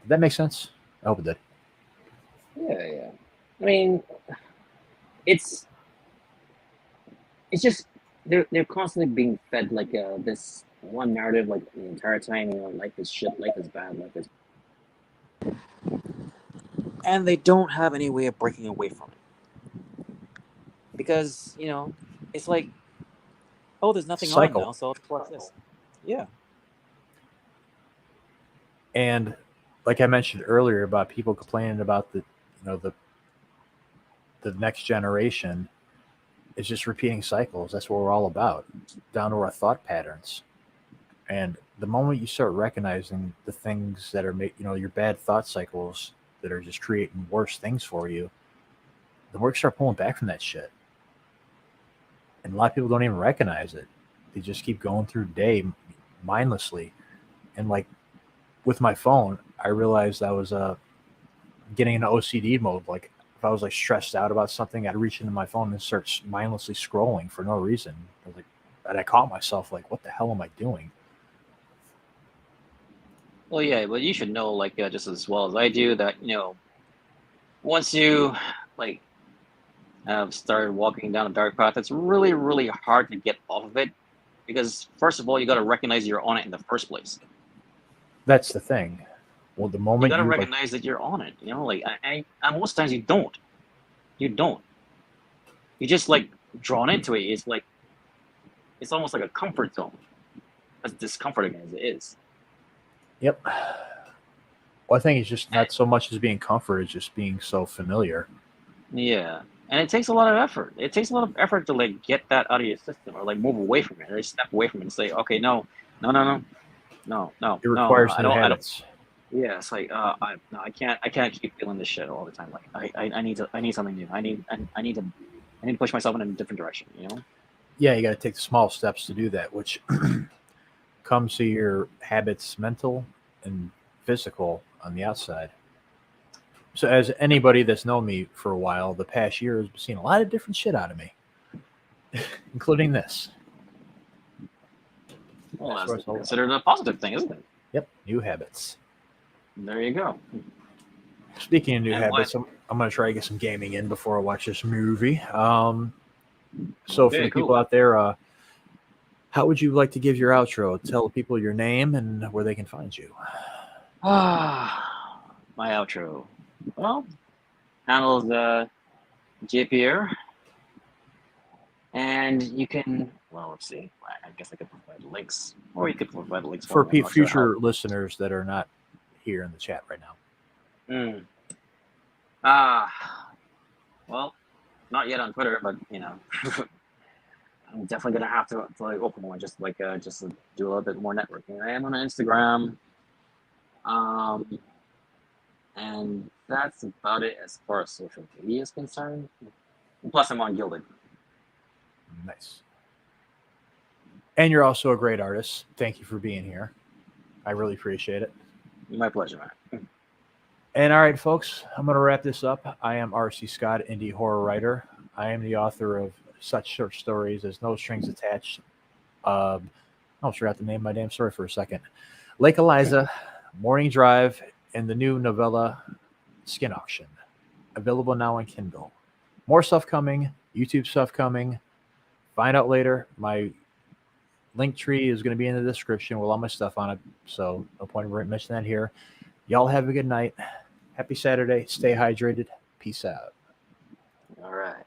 Did that make sense? I hope it did. Yeah. I mean, it's just they're constantly being fed like this one narrative like the entire time. Life is shit, life is bad, life is, and they don't have any way of breaking away from it because it's like, oh, there's nothing Cycle. on now, so I'll just watch this. Yeah. And like I mentioned earlier about people complaining about the next generation is just repeating cycles. That's what we're all about, down to our thought patterns. And the moment you start recognizing the things that are your bad thought cycles that are just creating worse things for you, the more you start pulling back from that shit. And a lot of people don't even recognize it. They just keep going through the day mindlessly. And like with my phone, I realized I was getting into OCD mode. Like if I was like stressed out about something, I'd reach into my phone and start mindlessly scrolling for no reason. And I caught myself like, what the hell am I doing? Well, yeah, but you should know, like, just as well as I do, that once you like have started walking down a dark path, it's really, really hard to get off of it because first of all, you got to recognize you're on it in the first place. That's the thing. Well, the You moment got to you like, recognize that you're on it. Like and most times you don't. You don't. You just like drawn into it. It's like it's almost like a comfort zone. As discomforting as it is. yep. Well, I think it's just not so much as being comfort; it's just being so familiar. Yeah. And it takes a lot of effort. It takes a lot of effort to like get that out of your system or like move away from it or step away from it and say, okay, no, no, no, no, no, no, It no, requires I new don't. habits. Yeah, it's like I can't keep feeling this shit all the time. Like I need something new. I need to push myself in a different direction. Yeah, you got to take the small steps to do that, which comes to your habits, mental and physical, on the outside. So, as anybody that's known me for a while, the past year has seen a lot of different shit out of me, including this. Well, That's that's what it's all about. considered a positive thing, isn't it? Yep, new habits. There you go. Speaking of new And habits, I'm going to try to get some gaming in before I watch this movie. So, for Okay, the people cool. out there, how would you like to give your outro? Tell the people your name and where they can find you. My outro. Well, handles JPR. And you can, well, let's see. I guess I could provide links, or you could provide links For me. I'm not sure future listeners that are not here in the chat right now. Well, not yet on Twitter, but I'm definitely gonna have to like open one just to do a little bit more networking. I am on Instagram, and that's about it as far as social media is concerned. Plus, I'm on Gilded. Nice. And you're also a great artist. Thank you for being here. I really appreciate it. My pleasure, man. And all right, folks, I'm going to wrap this up. I am R.C. Scott, indie horror writer. I am the author of such short stories as No Strings Attached. I almost forgot the name of my damn story for a second. Lake Eliza, Morning Drive, and the new novella Skin Auction. Available now on Kindle. More stuff coming. YouTube stuff coming. Find out later. My link tree is going to be in the description with all my stuff on it. So no point in mentioning that here. Y'all have a good night. Happy Saturday. Stay hydrated. Peace out. All right.